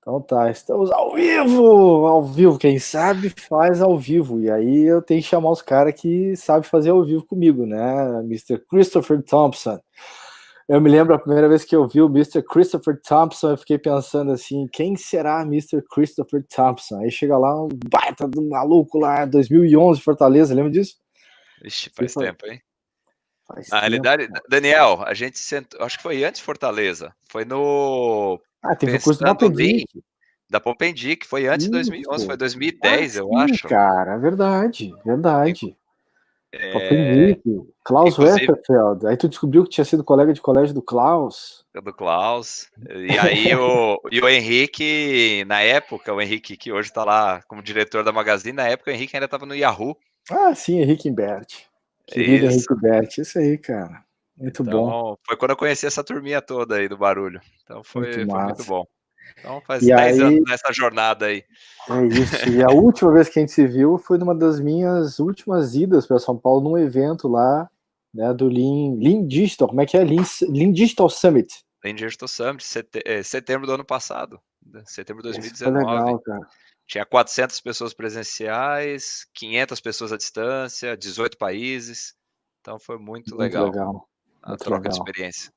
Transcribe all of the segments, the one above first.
Então tá, estamos ao vivo, quem sabe faz ao vivo, e aí eu tenho que chamar os caras que sabem fazer ao vivo comigo, né, Mr. Christopher Thompson. Eu me lembro a primeira vez que eu vi o Mr. Christopher Thompson, eu fiquei pensando assim, quem será Mr. Christopher Thompson? Aí chega lá um baita do maluco lá, 2011, Fortaleza, lembra disso? Ixi, faz tempo, hein? Faz Na tempo, realidade, cara. Daniel, a gente sentou, acho que foi antes de Fortaleza, foi no Teve o curso do Pensando Lean, Mapedic. da Poppendic, foi antes de 2011, foi Isso. 2010, eu Sim, acho. cara, verdade, Inclu- verdade. é, Popenique, Klaus Inclusive, Westerfeld. Aí tu descobriu que tinha sido colega de colégio do Klaus. do Klaus. E aí o Henrique, na época, o Henrique que hoje está lá como diretor da Magazine, na época o Henrique ainda estava no Yahoo. Ah, sim, Henrique Bert. Querido Isso. Henrique Bert. Isso aí, cara. Muito bom, Então, foi quando eu conheci essa turminha toda aí do barulho. Então muito foi muito massa. bom. Então faz E 10 anos aí, nessa jornada aí. é isso. E a última vez que a gente se viu foi numa das minhas últimas idas para São Paulo, num evento lá, né, do Lean Digital. Como é que é? Lean Digital Summit. Lean Digital Summit, setembro do ano passado, setembro de Esse foi 2019. legal, cara. Tinha 400 pessoas presenciais, 500 pessoas à distância, 18 países. Então foi muito Muito legal legal. a Muito troca de legal. experiência.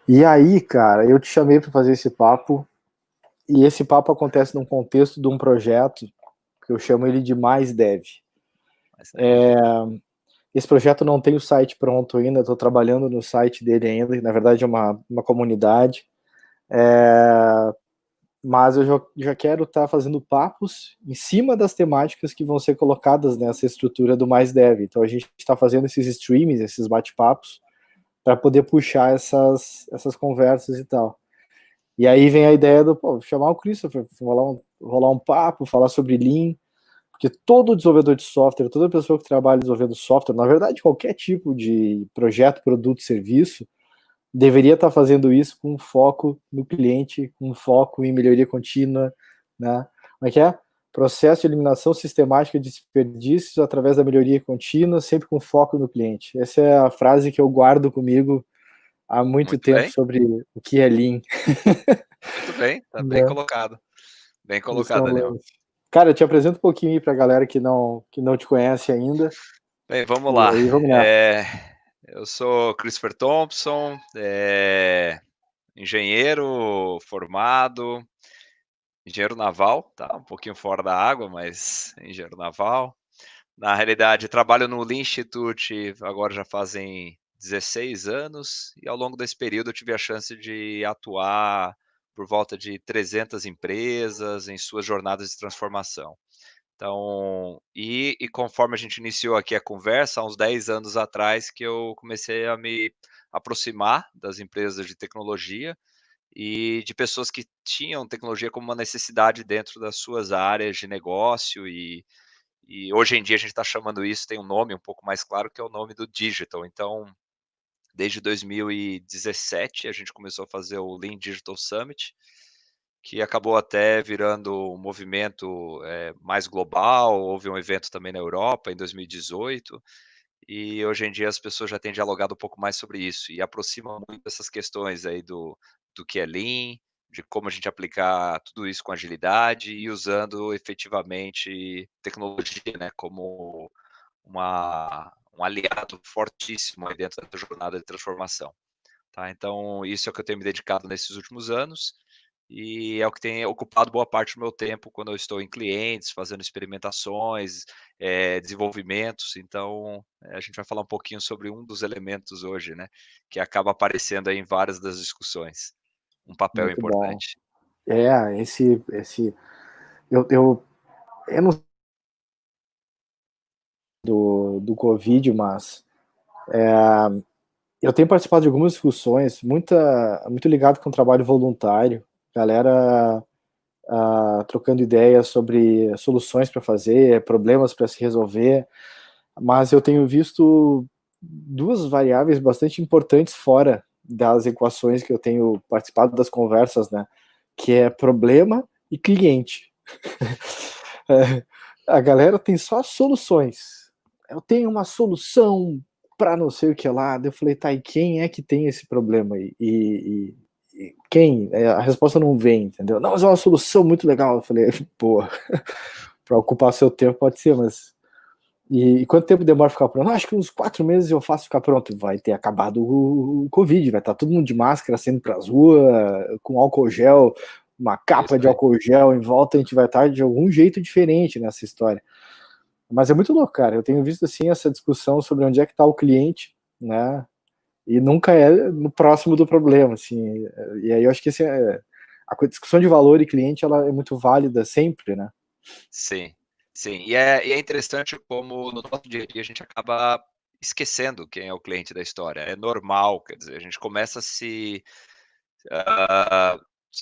E aí, cara, eu te chamei para fazer esse papo. E esse papo acontece num contexto de um projeto que eu chamo ele de Mais Dev. Mas deve. Esse projeto não tem o site pronto ainda, estou trabalhando no site dele ainda, na verdade é uma comunidade, mas eu já quero estar fazendo papos em cima das temáticas que vão ser colocadas nessa estrutura do Mais Dev. Então a gente está fazendo esses streams, esses bate-papos, para poder puxar essas conversas e tal. E aí vem a ideia do, chamar o Christopher, rolar um papo, falar sobre Lean, porque todo desenvolvedor de software, toda pessoa que trabalha desenvolvendo software, na verdade, qualquer tipo de projeto, produto, serviço, deveria estar fazendo isso com foco no cliente, com foco em melhoria contínua, né? Como é que é? Processo de eliminação sistemática de desperdícios através da melhoria contínua, sempre com foco no cliente. Essa é a frase que eu guardo comigo há muito Muito tempo bem, sobre o que é Lean. muito bem, tá bem Né? colocado. Bem Esse é colocado, um Daniel. lance. Cara, eu te apresento um pouquinho aí pra galera que não te conhece ainda. Bem, vamos E lá. aí, vamos nessa. Eu sou Christopher Thompson, engenheiro formado, engenheiro naval, tá um pouquinho fora da água, mas engenheiro naval. Na realidade, trabalho no Lean Institute agora já fazem 16 anos, e ao longo desse período eu tive a chance de atuar por volta de 300 empresas em suas jornadas de transformação. Então, e conforme a gente iniciou aqui a conversa, há uns 10 anos atrás que eu comecei a me aproximar das empresas de tecnologia e de pessoas que tinham tecnologia como uma necessidade dentro das suas áreas de negócio e hoje em dia a gente está chamando isso, tem um nome um pouco mais claro, que é o nome do digital. Então, desde 2017, a gente começou a fazer o Lean Digital Summit, que acabou até virando um movimento mais global. Houve um evento também na Europa em 2018, e hoje em dia as pessoas já têm dialogado um pouco mais sobre isso e aproximam muito essas questões aí do que é Lean, de como a gente aplicar tudo isso com agilidade e usando efetivamente tecnologia, né, como um aliado fortíssimo aí dentro da jornada de transformação. Tá? Então, isso é o que eu tenho me dedicado nesses últimos anos e é o que tem ocupado boa parte do meu tempo quando eu estou em clientes, fazendo experimentações, desenvolvimentos. Então, a gente vai falar um pouquinho sobre um dos elementos hoje, né, que acaba aparecendo aí em várias das discussões. Um papel Muito bom. importante. Esse eu não sei do Covid, mas eu tenho participado de algumas discussões, muito ligado com o trabalho voluntário, galera trocando ideias sobre soluções para fazer, problemas para se resolver, mas eu tenho visto duas variáveis bastante importantes fora das equações que eu tenho participado das conversas, né? Que é problema e cliente. A galera tem só soluções. Eu tenho uma solução para não sei o que lá. Eu falei, tá, e quem é que tem esse problema aí? quem? A resposta não vem, entendeu? Não, mas é uma solução muito legal. Eu falei, pô, para ocupar seu tempo pode ser, mas... E quanto tempo demora pra ficar pronto? Acho que uns 4 meses eu faço ficar pronto. Vai ter acabado o Covid, vai estar todo mundo de máscara, saindo pras ruas, com álcool gel, uma Isso capa de aí. álcool gel em volta, a gente vai estar de algum jeito diferente nessa história. Mas é muito louco, cara. Eu tenho visto, assim, essa discussão sobre onde é que tá o cliente, né? E nunca é no próximo do problema, assim. E aí eu acho que a discussão de valor e cliente, ela é muito válida sempre, né? Sim, sim. E é interessante como no nosso dia a dia a gente acaba esquecendo quem é o cliente da história. É normal, quer dizer, a gente começa a se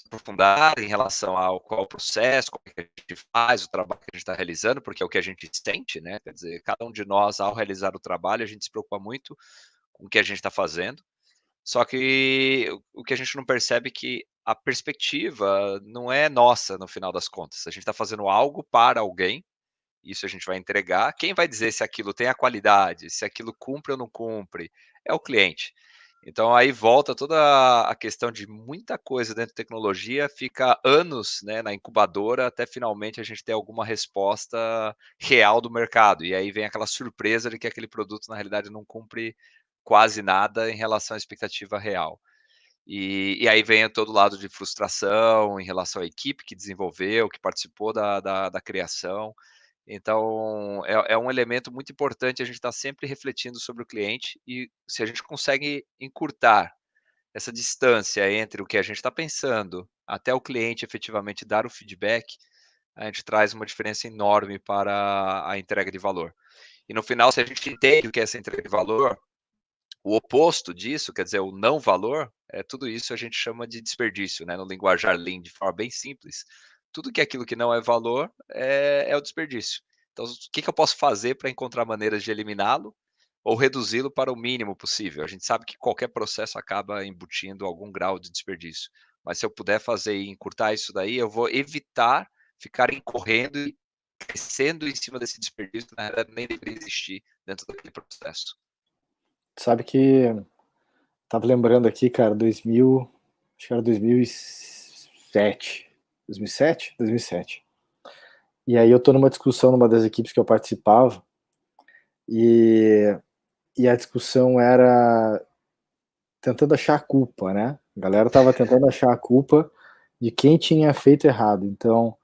aprofundar em relação ao qual o processo, como é que a gente faz, o trabalho que a gente está realizando, porque é o que a gente sente, né? Quer dizer, cada um de nós, ao realizar o trabalho, a gente se preocupa muito com o que a gente está fazendo. Só que o que a gente não percebe é que a perspectiva não é nossa no final das contas. A gente está fazendo algo para alguém, isso a gente vai entregar. Quem vai dizer se aquilo tem a qualidade, se aquilo cumpre ou não cumpre, é o cliente. Então aí volta toda a questão de muita coisa dentro de tecnologia, fica anos, né, na incubadora até finalmente a gente ter alguma resposta real do mercado. E aí vem aquela surpresa de que aquele produto na realidade não cumpre quase nada em relação à expectativa real. E aí vem todo o lado de frustração em relação à equipe que desenvolveu, que participou da criação. Então, é um elemento muito importante a gente estar sempre refletindo sobre o cliente e se a gente consegue encurtar essa distância entre o que a gente está pensando até o cliente efetivamente dar o feedback, a gente traz uma diferença enorme para a entrega de valor. E no final, se a gente entende o que é essa entrega de valor, o oposto disso, quer dizer, o não valor, tudo isso a gente chama de desperdício, né, no linguajar Lean, de forma bem simples. Tudo que é aquilo que não é valor é o desperdício. Então, o que eu posso fazer para encontrar maneiras de eliminá-lo ou reduzi-lo para o mínimo possível? A gente sabe que qualquer processo acaba embutindo algum grau de desperdício, mas se eu puder fazer e encurtar isso daí, eu vou evitar ficar correndo e crescendo em cima desse desperdício, na realidade nem deveria existir dentro daquele processo. Sabe que tava lembrando aqui, cara, 2000, acho que era 2007. 2007? 2007. E aí eu tô numa discussão numa das equipes que eu participava, e, e a discussão era tentando achar a culpa, né? A galera tava tentando achar a culpa de quem tinha feito errado. Então,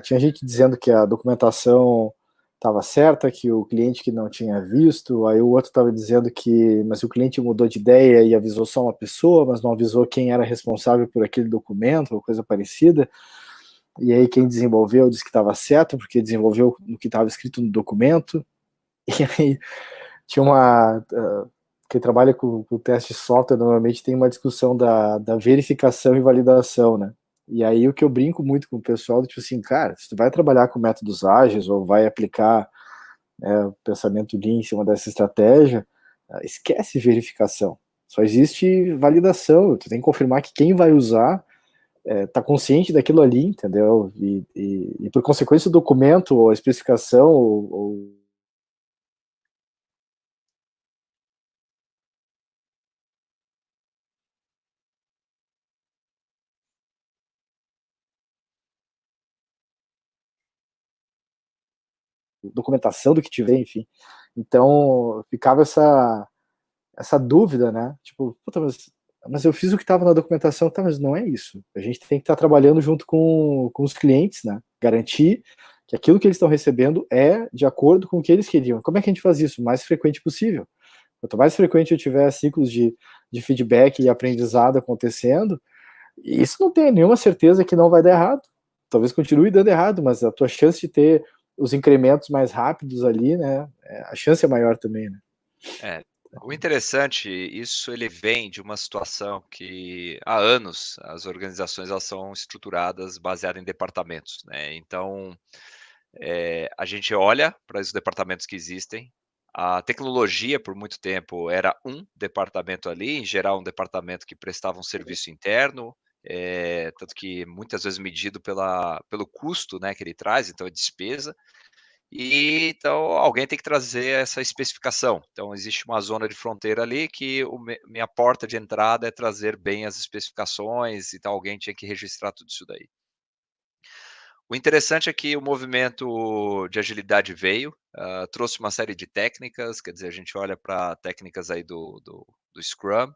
tinha gente dizendo que a documentação estava certa, que o cliente que não tinha visto, aí o outro estava dizendo que, mas o cliente mudou de ideia e avisou só uma pessoa, mas não avisou quem era responsável por aquele documento, ou coisa parecida, e aí quem desenvolveu disse que estava certo, porque desenvolveu no que estava escrito no documento, e aí tinha quem trabalha com teste de software normalmente tem uma discussão da verificação e validação, né? E aí o que eu brinco muito com o pessoal, tipo assim, cara, se tu vai trabalhar com métodos ágeis ou vai aplicar o pensamento Lean em cima dessa estratégia, esquece verificação. Só existe validação. Tu tem que confirmar que quem vai usar tá consciente daquilo ali, entendeu? E por consequência o documento ou a especificação ou documentação do que tiver, enfim. Então, ficava essa dúvida, né? Tipo, puta, mas eu fiz o que estava na documentação, tá, mas não é isso. A gente tem que estar trabalhando junto com os clientes, né? Garantir que aquilo que eles estão recebendo é de acordo com o que eles queriam. Como é que a gente faz isso? O mais frequente possível. Quanto mais frequente eu tiver ciclos de feedback e aprendizado acontecendo, isso não tem nenhuma certeza que não vai dar errado. Talvez continue dando errado, mas a tua chance de ter os incrementos mais rápidos ali, né? A chance é maior também, né? É, o interessante, isso ele vem de uma situação que há anos as organizações elas são estruturadas baseadas em departamentos, né? Então, a gente olha para os departamentos que existem. A tecnologia, por muito tempo, era um departamento ali, em geral um departamento que prestava um serviço interno, tanto que muitas vezes medido pelo custo, né, que ele traz, então é despesa. E então alguém tem que trazer essa especificação. Então existe uma zona de fronteira ali que minha porta de entrada é trazer bem as especificações, então alguém tinha que registrar tudo isso daí. O interessante é que o movimento de agilidade veio, trouxe uma série de técnicas, quer dizer, a gente olha para técnicas aí do Scrum,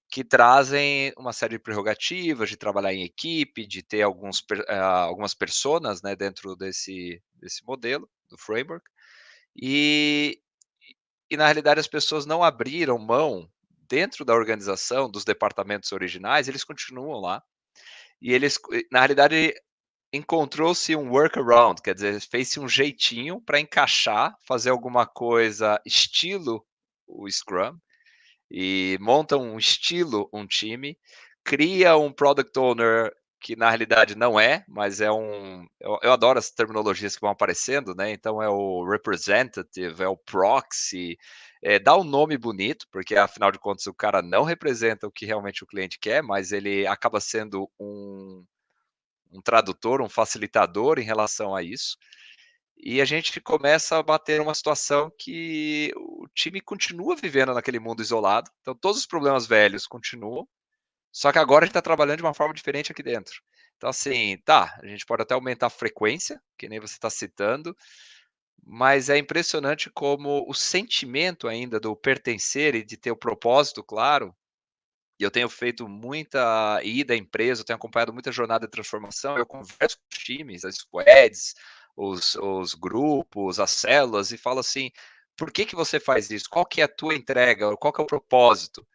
que trazem uma série de prerrogativas de trabalhar em equipe, de ter algumas personas, né, dentro desse modelo, do framework, e na realidade as pessoas não abriram mão, dentro da organização, dos departamentos originais, eles continuam lá, e eles na realidade encontrou-se um workaround, quer dizer, fez-se um jeitinho para encaixar, fazer alguma coisa estilo o Scrum, e monta um estilo, um time, cria um product owner que na realidade não é, mas é eu adoro as terminologias que vão aparecendo, né, então é o representative, é o proxy, dá um nome bonito, porque afinal de contas o cara não representa o que realmente o cliente quer, mas ele acaba sendo um tradutor, um facilitador em relação a isso. E a gente começa a bater uma situação que o time continua vivendo naquele mundo isolado, então todos os problemas velhos continuam, só que agora a gente está trabalhando de uma forma diferente aqui dentro. Então assim, tá, a gente pode até aumentar a frequência, que nem você está citando, mas é impressionante como o sentimento ainda do pertencer e de ter o propósito claro, e eu tenho feito muita ida à empresa, eu tenho acompanhado muita jornada de transformação, eu converso com os times, as squads, os grupos, as células, e falo assim: "Por que que você faz isso? Qual que é a tua entrega? Qual que é o propósito?".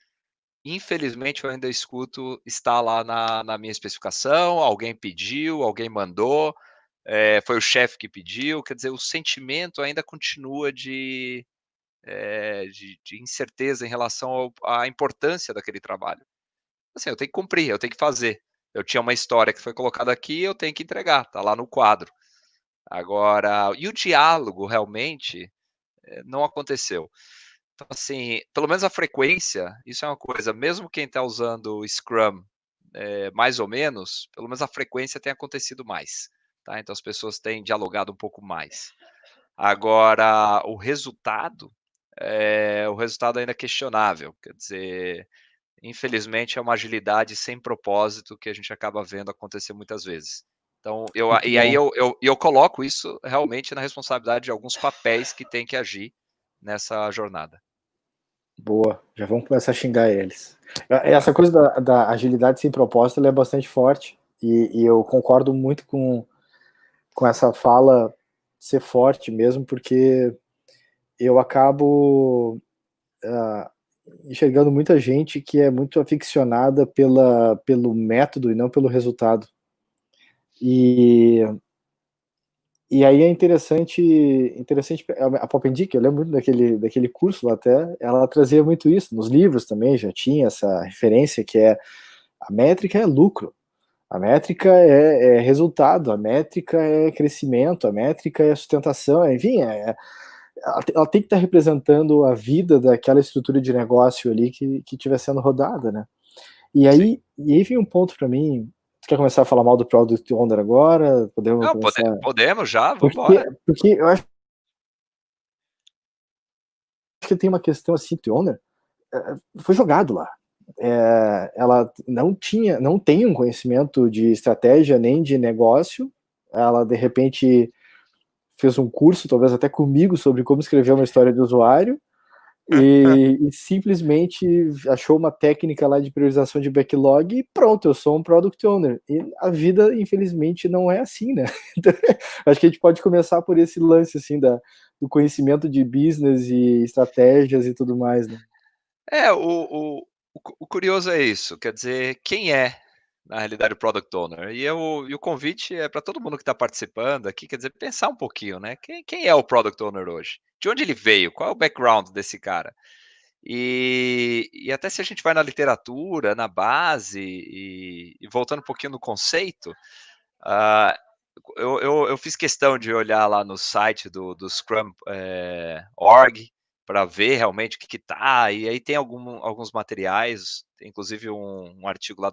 Infelizmente eu ainda escuto, está lá na minha especificação, alguém pediu, alguém mandou, foi o chefe que pediu, quer dizer, o sentimento ainda continua de incerteza em relação à importância daquele trabalho. Assim, eu tenho que cumprir, eu tenho que fazer. Eu tinha uma história que foi colocada aqui, eu tenho que entregar, tá lá no quadro. Agora, e o diálogo realmente, não aconteceu. Então, assim, pelo menos a frequência, isso é uma coisa, mesmo quem está usando o Scrum, mais ou menos, pelo menos a frequência tem acontecido mais, tá? Então as pessoas têm dialogado um pouco mais. Agora, o resultado ainda é questionável, quer dizer, infelizmente é uma agilidade sem propósito que a gente acaba vendo acontecer muitas vezes. Então, Muito e aí bom. eu coloco isso realmente na responsabilidade de alguns papéis que têm que agir nessa jornada. Boa, já vamos começar a xingar eles. Essa coisa da agilidade sem propósito, ela é bastante forte, e eu concordo muito com essa fala ser forte mesmo, porque eu acabo enxergando muita gente que é muito aficionada pelo método e não pelo resultado. E, e aí é interessante a Poppendick, eu lembro muito daquele curso lá até, ela trazia muito isso, nos livros também já tinha essa referência que é a métrica é lucro, a métrica é resultado, a métrica é crescimento, a métrica é sustentação, enfim, ela tem que estar representando a vida daquela estrutura de negócio ali que estiver sendo rodada, né? Sim. E aí vem um ponto para mim. Tu quer começar a falar mal do Product Owner agora? Podemos Não, começar. podemos já, vamos Porque, embora. porque eu acho que tem uma questão assim, Product Owner foi jogado lá. Ela não tem um conhecimento de estratégia nem de negócio. Ela de repente fez um curso, talvez até comigo, sobre como escrever uma história de usuário. E simplesmente achou uma técnica lá de priorização de backlog e pronto, eu sou um product owner. E a vida, infelizmente, não é assim, né? Então, acho que a gente pode começar por esse lance, assim, do conhecimento de business e estratégias e tudo mais, né? É, o curioso é isso, quer dizer, quem é, na realidade, o Product Owner? E o convite é para todo mundo que está participando aqui, quer dizer, pensar um pouquinho, né? Quem é o Product Owner hoje? De onde ele veio? Qual é o background desse cara? E até se a gente vai na literatura, na base, e voltando um pouquinho no conceito, ah, eu fiz questão de olhar lá no site do Scrum org para ver realmente o que tá, e aí tem alguns materiais, tem inclusive um artigo lá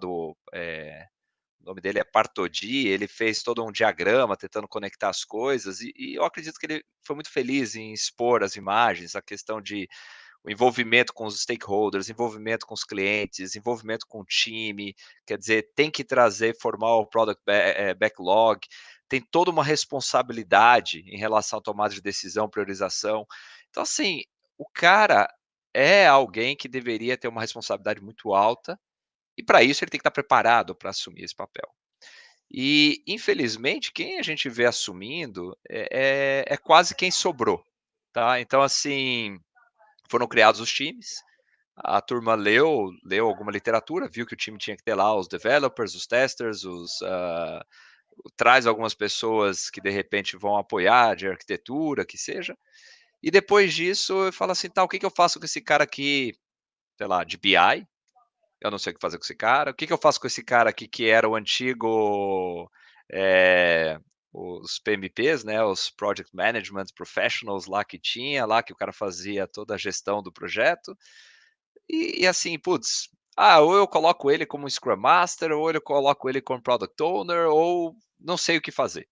o nome dele é Partodi, ele fez todo um diagrama tentando conectar as coisas, e eu acredito que ele foi muito feliz em expor as imagens, a questão de o envolvimento com os stakeholders, envolvimento com os clientes, envolvimento com o time, quer dizer, tem que trazer, formar o product backlog, tem toda uma responsabilidade em relação à tomada de decisão, priorização. Então, assim, o cara é alguém que deveria ter uma responsabilidade muito alta, e para isso ele tem que estar preparado para assumir esse papel. E, infelizmente, quem a gente vê assumindo é quase quem sobrou, tá? Então, assim, foram criados os times, a turma leu alguma literatura, viu que o time tinha que ter lá os developers, os testers, traz algumas pessoas que de repente vão apoiar de arquitetura, que seja, e depois disso eu falo assim, tá, o que que eu faço com esse cara aqui, sei lá, de BI? Eu não sei o que fazer com esse cara. O que que eu faço com esse cara aqui que era o antigo, eh, os PMPs, né, os Project Management Professionals lá que tinha, lá que o cara fazia toda a gestão do projeto. E assim, putz, ou eu coloco ele como Scrum Master, ou eu coloco ele como Product Owner, ou não sei o que fazer.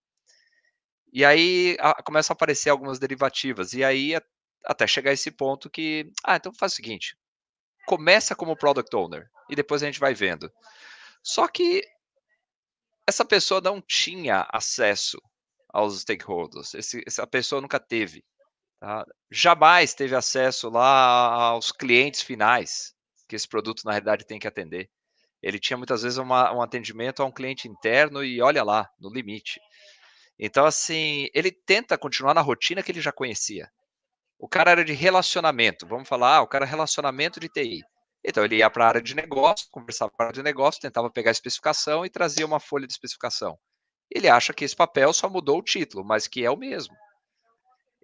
E aí começam a aparecer algumas derivativas, e aí até chegar a esse ponto que, então faz o seguinte, começa como Product Owner, e depois a gente vai vendo. Só que essa pessoa não tinha acesso aos stakeholders, essa pessoa nunca teve, tá? Jamais teve acesso lá aos clientes finais, que esse produto na realidade tem que atender. Ele tinha muitas vezes um atendimento a um cliente interno e olha lá, no limite. Então, assim, ele tenta continuar na rotina que ele já conhecia. O cara era de relacionamento, vamos falar, o cara é relacionamento de TI. Então ele ia para a área de negócio, conversava com a área de negócio, tentava pegar a especificação e trazia uma folha de especificação. Ele acha que esse papel só mudou o título, mas que é o mesmo.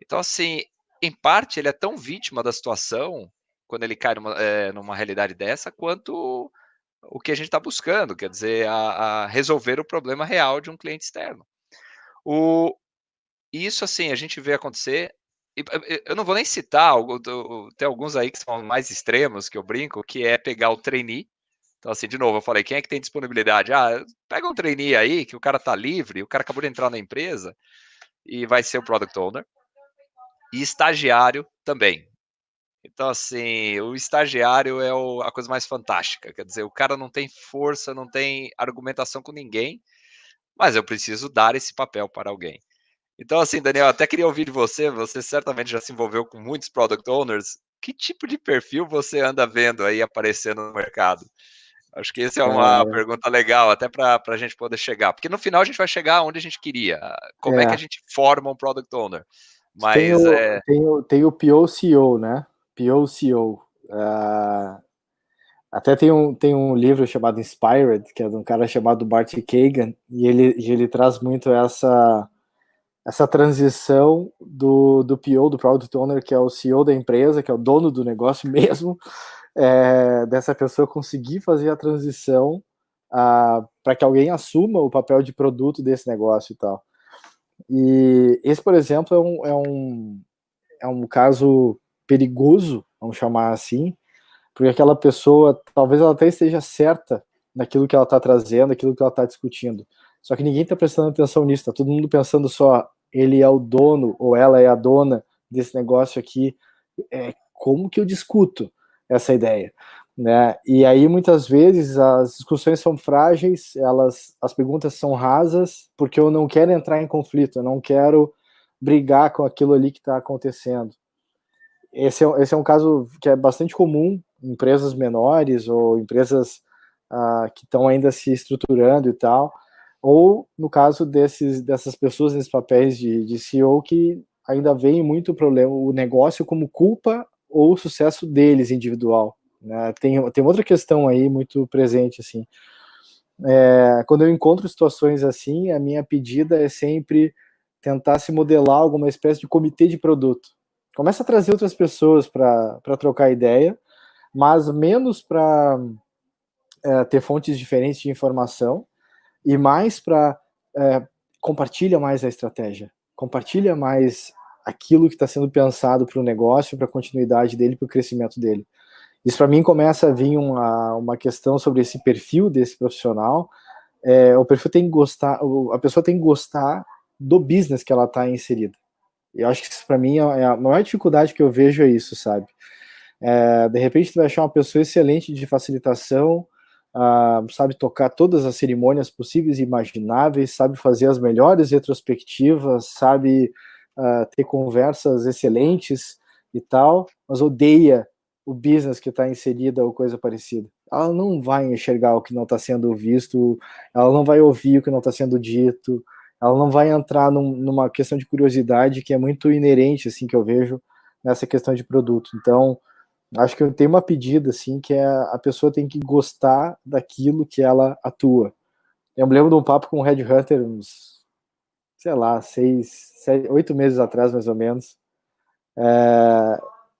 Então, assim, em parte ele é tão vítima da situação, quando ele cai numa realidade dessa, quanto o que a gente está buscando, quer dizer, a resolver o problema real de um cliente externo. Isso, assim, a gente vê acontecer, eu não vou nem citar, tem alguns aí que são mais extremos, que eu brinco, que é pegar o trainee. Então, assim, de novo, eu falei, quem é que tem disponibilidade? Pega um trainee aí, que o cara tá livre, o cara acabou de entrar na empresa, e vai ser o Product Owner. E estagiário também. Então, assim, o estagiário é a coisa mais fantástica, quer dizer, o cara não tem força, não tem argumentação com ninguém, mas eu preciso dar esse papel para alguém. Então, assim, Daniel, até queria ouvir de você, você certamente já se envolveu com muitos Product Owners, que tipo de perfil você anda vendo aí aparecendo no mercado? Acho que essa é uma Cara, pergunta legal, até para a gente poder chegar, porque no final a gente vai chegar onde a gente queria, como é que a é, gente forma um Product Owner, tem mas o, tem o POCO, né? POCO. Até tem um livro chamado Inspired, que é de um cara chamado Bart Kagan, e ele traz muito essa transição do PO, do Product Owner, que é o CEO da empresa, que é o dono do negócio mesmo, dessa pessoa conseguir fazer a transição para que alguém assuma o papel de produto desse negócio e tal. E esse, por exemplo, é um caso perigoso, vamos chamar assim, porque aquela pessoa, talvez ela até esteja certa naquilo que ela está trazendo, naquilo que ela está discutindo. Só que ninguém está prestando atenção nisso, está todo mundo pensando só, ele é o dono ou ela é a dona desse negócio aqui, como que eu discuto essa ideia? Né? E aí muitas vezes as discussões são frágeis, as perguntas são rasas, porque eu não quero entrar em conflito, eu não quero brigar com aquilo ali que está acontecendo. Esse é um caso que é bastante comum em empresas menores ou empresas que estão ainda se estruturando e tal, ou no caso dessas pessoas nesses papéis de CEO que ainda veem muito o negócio como culpa ou o sucesso deles individual. Né? Tem outra questão aí muito presente, assim. Quando eu encontro situações assim, a minha pedida é sempre tentar se modelar alguma espécie de comitê de produto. Começa a trazer outras pessoas para trocar ideia, mas menos para ter fontes diferentes de informação e mais para compartilha mais a estratégia, compartilha mais aquilo que está sendo pensado para o negócio, para a continuidade dele, para o crescimento dele. Isso para mim começa a vir uma questão sobre esse perfil desse profissional, o perfil tem que gostar, a pessoa tem que gostar do business que ela está inserida. Eu acho que isso para mim é a maior dificuldade que eu vejo é isso, sabe? De repente tu vai achar uma pessoa excelente de facilitação, sabe tocar todas as cerimônias possíveis e imagináveis, sabe fazer as melhores retrospectivas, sabe ter conversas excelentes e tal, mas odeia o business que está inserida ou coisa parecida. Ela não vai enxergar o que não está sendo visto, ela não vai ouvir o que não está sendo dito, ela não vai entrar numa questão de curiosidade que é muito inerente, assim, que eu vejo nessa questão de produto. Então, acho que eu tenho uma pedida, assim, que é a pessoa tem que gostar daquilo que ela atua. Eu me lembro de um papo com o Red Hunter, uns, sei lá, 8 meses atrás, mais ou menos.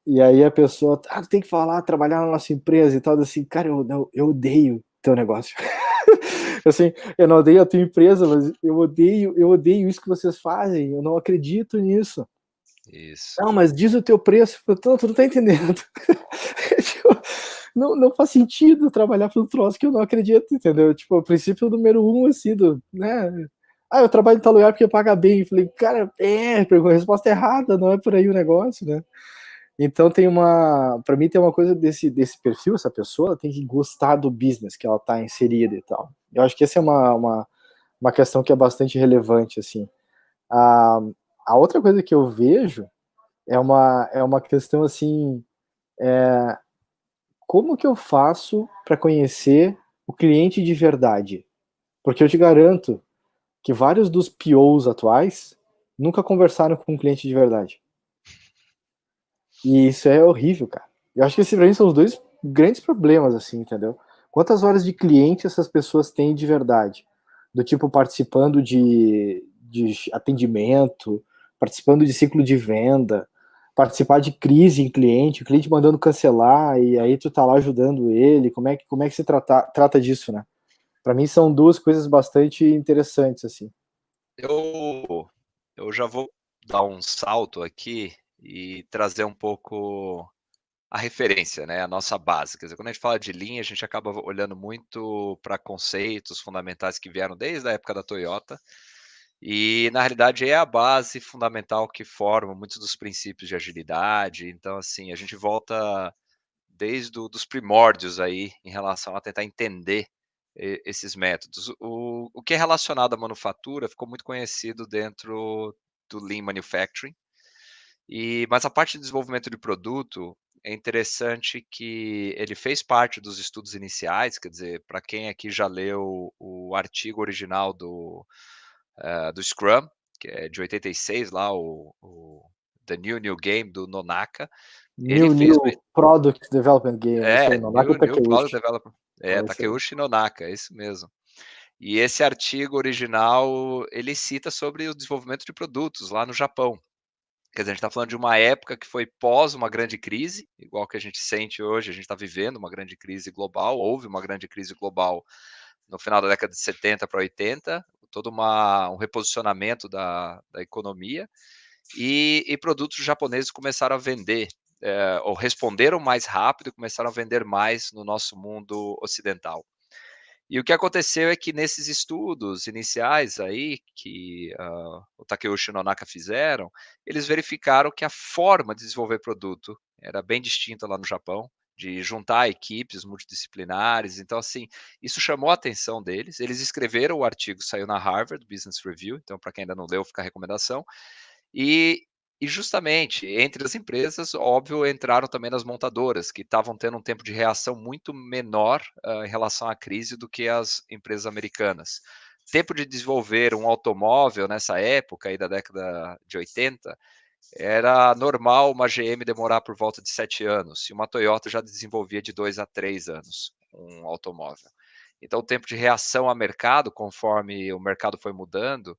E aí a pessoa, tem que falar, trabalhar na nossa empresa e tal, assim, cara, eu odeio teu negócio. Assim, eu não odeio a tua empresa, mas eu odeio isso que vocês fazem, eu não acredito nisso. Isso. Não, mas diz o teu preço. Tu não tá entendendo. Tipo, não faz sentido trabalhar pelo troço que eu não acredito, entendeu? Tipo, o princípio número um, assim, né? Eu trabalho em tal lugar porque paga bem. Eu falei, cara, pegou a resposta errada, não é por aí o negócio, né? Então pra mim tem uma coisa desse perfil, essa pessoa tem que gostar do business que ela tá inserida e tal. Eu acho que essa é uma questão que é bastante relevante, assim. A, a outra coisa que eu vejo é uma questão assim, como que eu faço para conhecer o cliente de verdade? Porque eu te garanto que vários dos POs atuais nunca conversaram com um cliente de verdade. E isso é horrível, cara. Eu acho que esses pra mim são os dois grandes problemas, assim, entendeu? Quantas horas de cliente essas pessoas têm de verdade? Do tipo, participando de atendimento, participando de ciclo de venda, participar de crise em cliente, o cliente mandando cancelar, e aí tu tá lá ajudando ele. Como é que se trata disso, né? Pra mim são duas coisas bastante interessantes, assim. Eu já vou dar um salto aqui e trazer um pouco a referência, né, a nossa base. Quer dizer, quando a gente fala de linha, a gente acaba olhando muito para conceitos fundamentais que vieram desde a época da Toyota, e na realidade é a base fundamental que forma muitos dos princípios de agilidade. Então, assim, a gente volta desde dos primórdios aí, em relação a tentar entender esses métodos. O que é relacionado à manufatura ficou muito conhecido dentro do Lean Manufacturing, mas a parte de desenvolvimento de produto, é interessante que ele fez parte dos estudos iniciais. Quer dizer, para quem aqui já leu o artigo original do Scrum, que é de 86, lá, The New Game, do Nonaka, ele fez New Product Development Game, isso aí, Nonaka New Product Takeuchi. Development. É isso aí. Takeuchi Nonaka, é isso mesmo. E esse artigo original, ele cita sobre o desenvolvimento de produtos lá no Japão. Quer dizer, a gente está falando de uma época que foi pós uma grande crise, igual que a gente sente hoje. A gente está vivendo uma grande crise global, houve uma grande crise global no final da década de 70 para 80, todo um reposicionamento da economia, e produtos japoneses começaram a vender, ou responderam mais rápido e começaram a vender mais no nosso mundo ocidental. E o que aconteceu é que nesses estudos iniciais aí que o Takeuchi e o Nonaka fizeram, eles verificaram que a forma de desenvolver produto era bem distinta lá no Japão, de juntar equipes multidisciplinares. Então, assim, isso chamou a atenção deles. Eles escreveram o artigo, saiu na Harvard Business Review, então para quem ainda não leu, fica a recomendação. E e justamente, entre as empresas, óbvio, entraram também nas montadoras, que estavam tendo um tempo de reação muito menor, em relação à crise, do que as empresas americanas. Tempo de desenvolver um automóvel nessa época aí da década de 80, era normal uma GM demorar por volta de 7 anos, e uma Toyota já desenvolvia de 2 a 3 anos um automóvel. Então o tempo de reação a mercado, conforme o mercado foi mudando,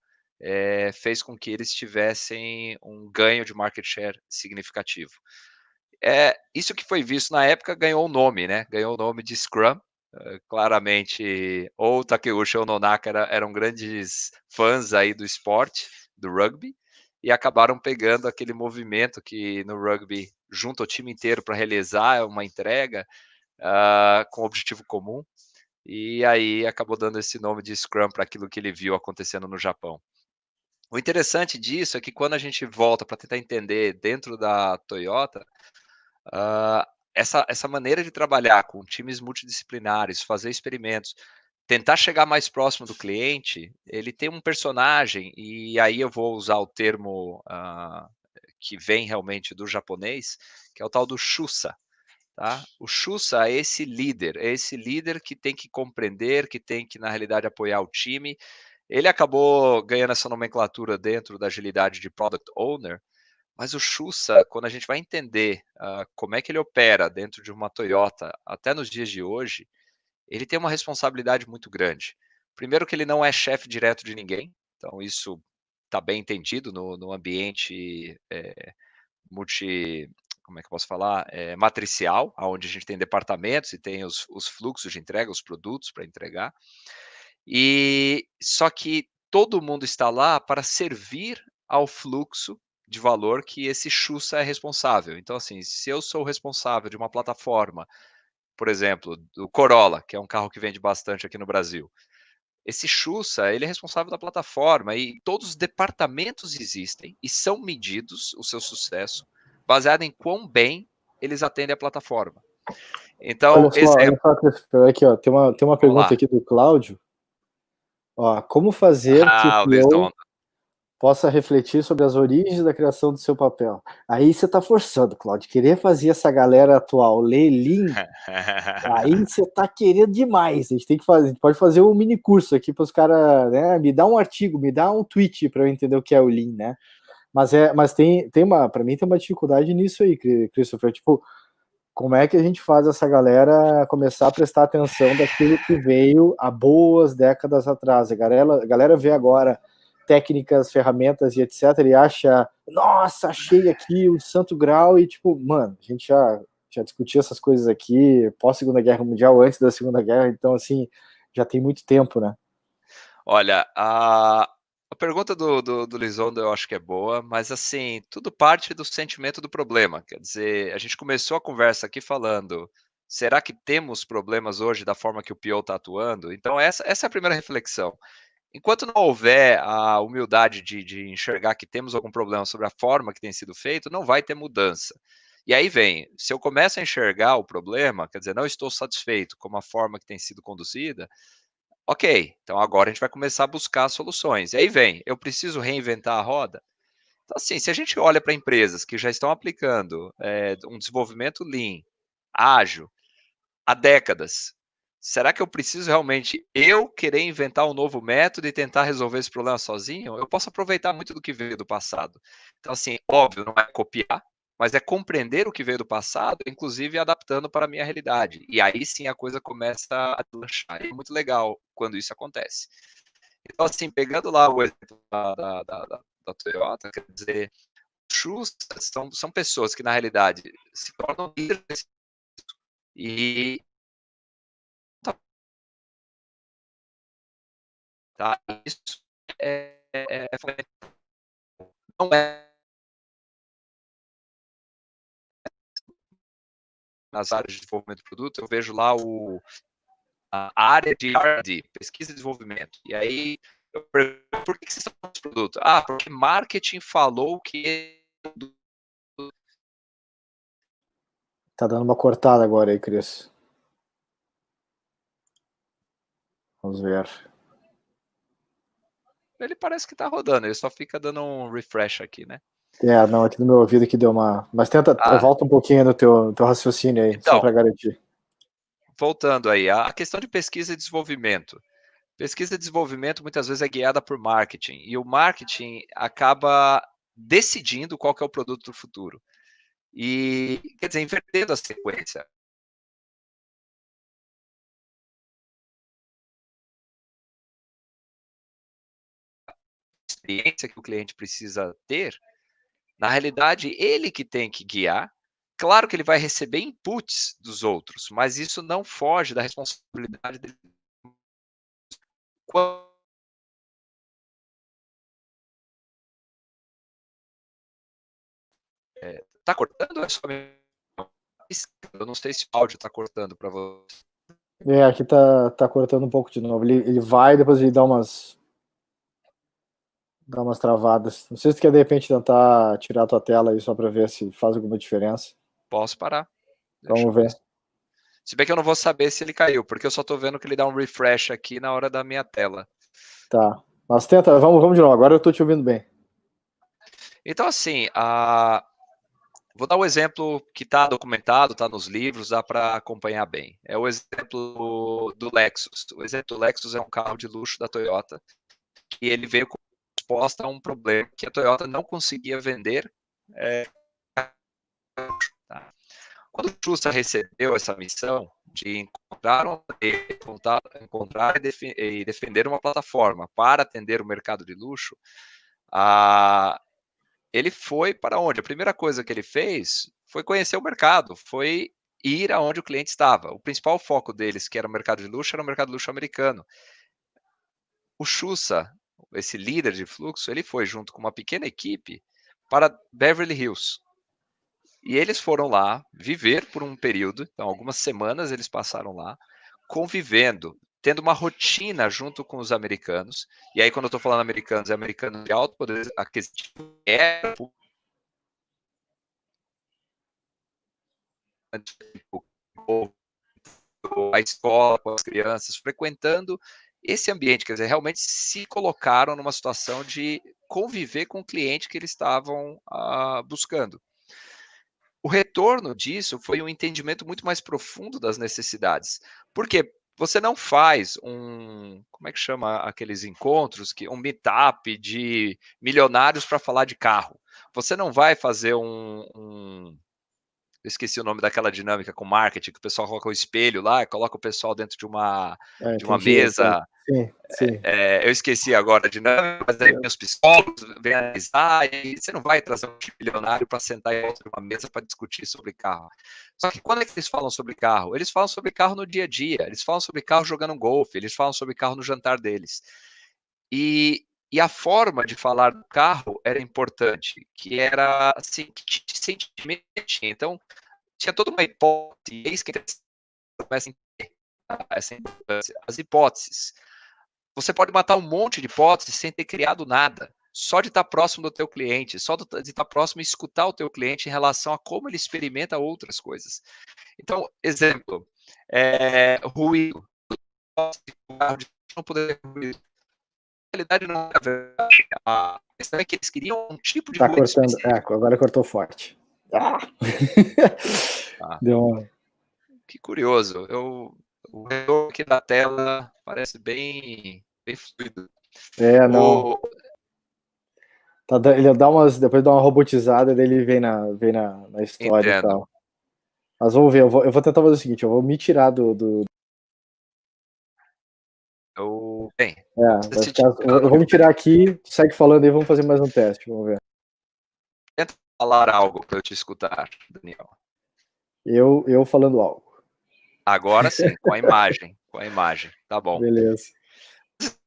fez com que eles tivessem um ganho de market share significativo. Isso que foi visto na época ganhou o nome, né, ganhou o nome de Scrum. Claramente, ou o Takeuchi ou o Nonaka eram grandes fãs aí do esporte, do rugby, e acabaram pegando aquele movimento que no rugby junta o time inteiro para realizar uma entrega, com objetivo comum. e aí acabou dando esse nome de Scrum para aquilo que ele viu acontecendo no Japão. O interessante disso é que quando a gente volta para tentar entender dentro da Toyota, ah, essa maneira de trabalhar com times multidisciplinares, fazer experimentos, tentar chegar mais próximo do cliente, ele tem um personagem, e aí eu vou usar o termo que vem realmente do japonês, que é o tal do Shusa. Tá? O Shusa é esse líder que tem que compreender, que tem que, na realidade, apoiar o time. Ele acabou ganhando essa nomenclatura dentro da agilidade de Product Owner, mas o Shusa, quando a gente vai entender como é que ele opera dentro de uma Toyota, até nos dias de hoje, ele tem uma responsabilidade muito grande. Primeiro que ele não é chefe direto de ninguém, então isso está bem entendido no ambiente multi, como é que eu posso falar, matricial, onde a gente tem departamentos e tem os fluxos de entrega, os produtos para entregar, e só que todo mundo está lá para servir ao fluxo de valor que esse Shusa é responsável. Então, assim, se eu sou responsável de uma plataforma, por exemplo, do Corolla, que é um carro que vende bastante aqui no Brasil, esse Shusa, ele é responsável da plataforma e todos os departamentos existem e são medidos o seu sucesso baseado em quão bem eles atendem a plataforma. Então, Olha exemplo, só, Christopher, aqui, ó, tem uma vamos pergunta lá. aqui do Cláudio. Ó, como fazer que o Ah, o PO Lisdon. possa refletir sobre as origens da criação do seu papel? Aí você está forçando, Cláudio, querer fazer essa galera atual ler Lean, aí você está querendo demais. A gente tem que fazer, a gente pode fazer um mini curso aqui para os caras, né? Me dá um artigo, me dá um tweet para eu entender o que é o Lean, né? Mas tem uma, para mim tem uma dificuldade nisso aí, Christopher. Tipo, como é que a gente faz essa galera começar a prestar atenção daquilo que veio há boas décadas atrás? A galera vê agora técnicas, ferramentas e etc. e acha, nossa, achei aqui o santo grau e tipo, mano, a gente já discutiu essas coisas aqui pós Segunda Guerra Mundial, antes da Segunda Guerra, então assim, já tem muito tempo, né? Olha, a pergunta do Lizondo eu acho que é boa, mas assim, tudo parte do sentimento do problema. Quer dizer, a gente começou a conversa aqui falando, será que temos problemas hoje da forma que o PO está atuando? Então, essa é a primeira reflexão. Enquanto não houver a humildade de enxergar que temos algum problema sobre a forma que tem sido feito, não vai ter mudança. E aí vem, se eu começo a enxergar o problema, quer dizer, não estou satisfeito com a forma que tem sido conduzida, ok, então agora a gente vai começar a buscar soluções. E aí vem, eu preciso reinventar a roda? Então, assim, se a gente olha para empresas que já estão aplicando um desenvolvimento lean, ágil, há décadas, será que eu preciso realmente eu querer inventar um novo método e tentar resolver esse problema sozinho? Eu posso aproveitar muito do que veio do passado. Então, assim, óbvio, não é copiar, mas é compreender o que veio do passado, inclusive adaptando para a minha realidade. E aí sim a coisa começa a deslanchar. E é muito legal quando isso acontece. Então, assim, pegando lá o exemplo da Toyota, quer dizer, justas são pessoas que, na realidade, se tornam líderes e tá, isso é fundamental. Não é nas áreas de desenvolvimento de produto, eu vejo lá a área de R&D, pesquisa e desenvolvimento. E aí, eu pergunto, por que vocês estão fazendo esse produto? Ah, porque marketing falou que... Tá dando uma cortada agora aí, Cris. Vamos ver. Ele parece que está rodando, ele só fica dando um refresh aqui, né? Não, aqui no meu ouvido que deu uma. Mas tenta, Ah, volta um pouquinho no teu raciocínio aí, só então, para garantir. voltando aí, a questão de pesquisa e desenvolvimento. Pesquisa e desenvolvimento muitas vezes é guiada por marketing, e o marketing acaba decidindo qual que é o produto do futuro. E, quer dizer, invertendo a sequência. A experiência que o cliente precisa ter, na realidade, ele que tem que guiar. Claro que ele vai receber inputs dos outros, mas isso não foge da responsabilidade dele. Tá cortando ou é só eu não sei se o áudio tá cortando para você. Aqui tá cortando um pouco de novo. Ele vai, depois ele dá umas travadas. Não sei se tu quer de repente tentar tirar a tua tela aí só para ver se faz alguma diferença. Posso parar. Deixa eu Vamos ver. ver. Se bem que eu não vou saber se ele caiu, porque eu só tô vendo que ele dá um refresh aqui na hora da minha tela. Tá. Mas tenta, vamos de novo. Agora eu tô te ouvindo bem. Então, assim, vou dar um exemplo que está documentado, está nos livros, dá para acompanhar bem. É o exemplo do Lexus. O exemplo do Lexus é um carro de luxo da Toyota, que ele veio com resposta a um problema que a Toyota não conseguia vender. Tá? Quando o Justa recebeu essa missão de encontrar e defender uma plataforma para atender o mercado de luxo, ele foi para onde? A primeira coisa que ele fez foi conhecer o mercado, foi ir aonde o cliente estava. O principal foco deles, que era o mercado de luxo, era o mercado de luxo americano. O Xussa, esse líder de fluxo, ele foi junto com uma pequena equipe para Beverly Hills. E eles foram lá viver por um período, então algumas semanas eles passaram lá, convivendo, tendo uma rotina junto com os americanos. E aí, quando eu estou falando americanos, é americanos de alto poder aquisitivo, a escola com as crianças, frequentando esse ambiente, quer dizer, realmente se colocaram numa situação de conviver com o cliente que eles estavam buscando. O retorno disso foi um entendimento muito mais profundo das necessidades, porque você não faz como é que chama aqueles encontros, um meetup de milionários para falar de carro. Você não vai fazer eu esqueci o nome daquela dinâmica com marketing, que o pessoal coloca o espelho lá, coloca o pessoal dentro de uma Entendi. mesa. Sim. Eu esqueci agora a dinâmica, mas aí vem os psicólogos, vem analisar, e você não vai trazer um bilionário para sentar em volta de uma mesa para discutir sobre carro. Só que quando é que eles falam sobre carro? Eles falam sobre carro no dia a dia, eles falam sobre carro jogando um golfe, eles falam sobre carro no jantar deles. E a forma de falar do carro era importante, que era assim, que te sentimento. Então, tinha toda uma hipótese, eis que começa a entender essa importância. As hipóteses. Você pode matar um monte de hipóteses sem ter criado nada. Só de estar próximo do teu cliente, só de estar próximo e escutar o teu cliente em relação a como ele experimenta outras coisas. Então, exemplo, ruído. Não poder ruído. Na realidade, não é verdade. A questão é que eles queriam um tipo de Tá ruído cortando. específico. Agora cortou forte. Deu uma... Que curioso. O retorno aqui da tela parece bem fluido. Não. Ele dá depois dá uma robotizada, daí ele vem na história Entendo. e tal. Mas vamos ver, eu vou tentar fazer o seguinte, eu vou me tirar do... Bem, eu vou me tirar aqui, segue falando aí, vamos fazer mais um teste, vamos ver. Tenta falar algo para eu te escutar, Daniel. Eu falando algo. Agora sim, com a imagem, tá bom. Beleza.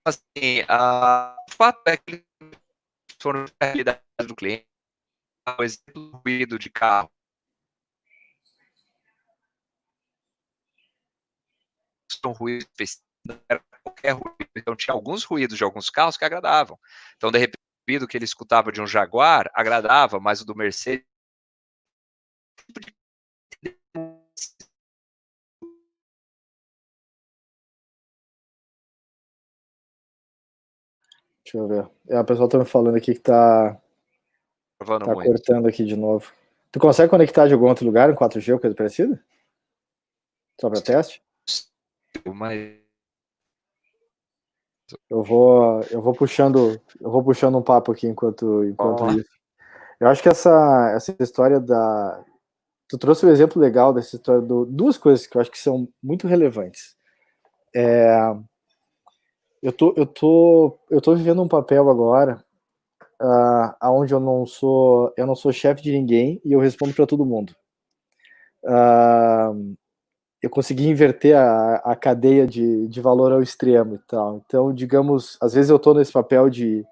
Assim, o fato é que foram a realidade do cliente, o exemplo do ruído de carro, um ruído específico, não era qualquer ruído, então tinha alguns ruídos de alguns carros que agradavam. Então, de repente, o ruído que ele escutava de um Jaguar agradava, mas o do Mercedes Deixa eu ver. A pessoa tá me falando aqui que tá cortando aqui de novo. Tu consegue conectar de algum outro lugar, em 4G ou coisa parecida? Só para teste? Mas... Eu vou puxando um papo aqui enquanto isso. Eu acho que essa história tu trouxe um exemplo legal dessa história duas coisas que eu acho que são muito relevantes. Eu tô vivendo um papel agora aonde eu não sou chefe de ninguém e eu respondo para todo mundo. Eu consegui inverter a cadeia de valor ao extremo e tal. Então, digamos, às vezes eu estou nesse papel de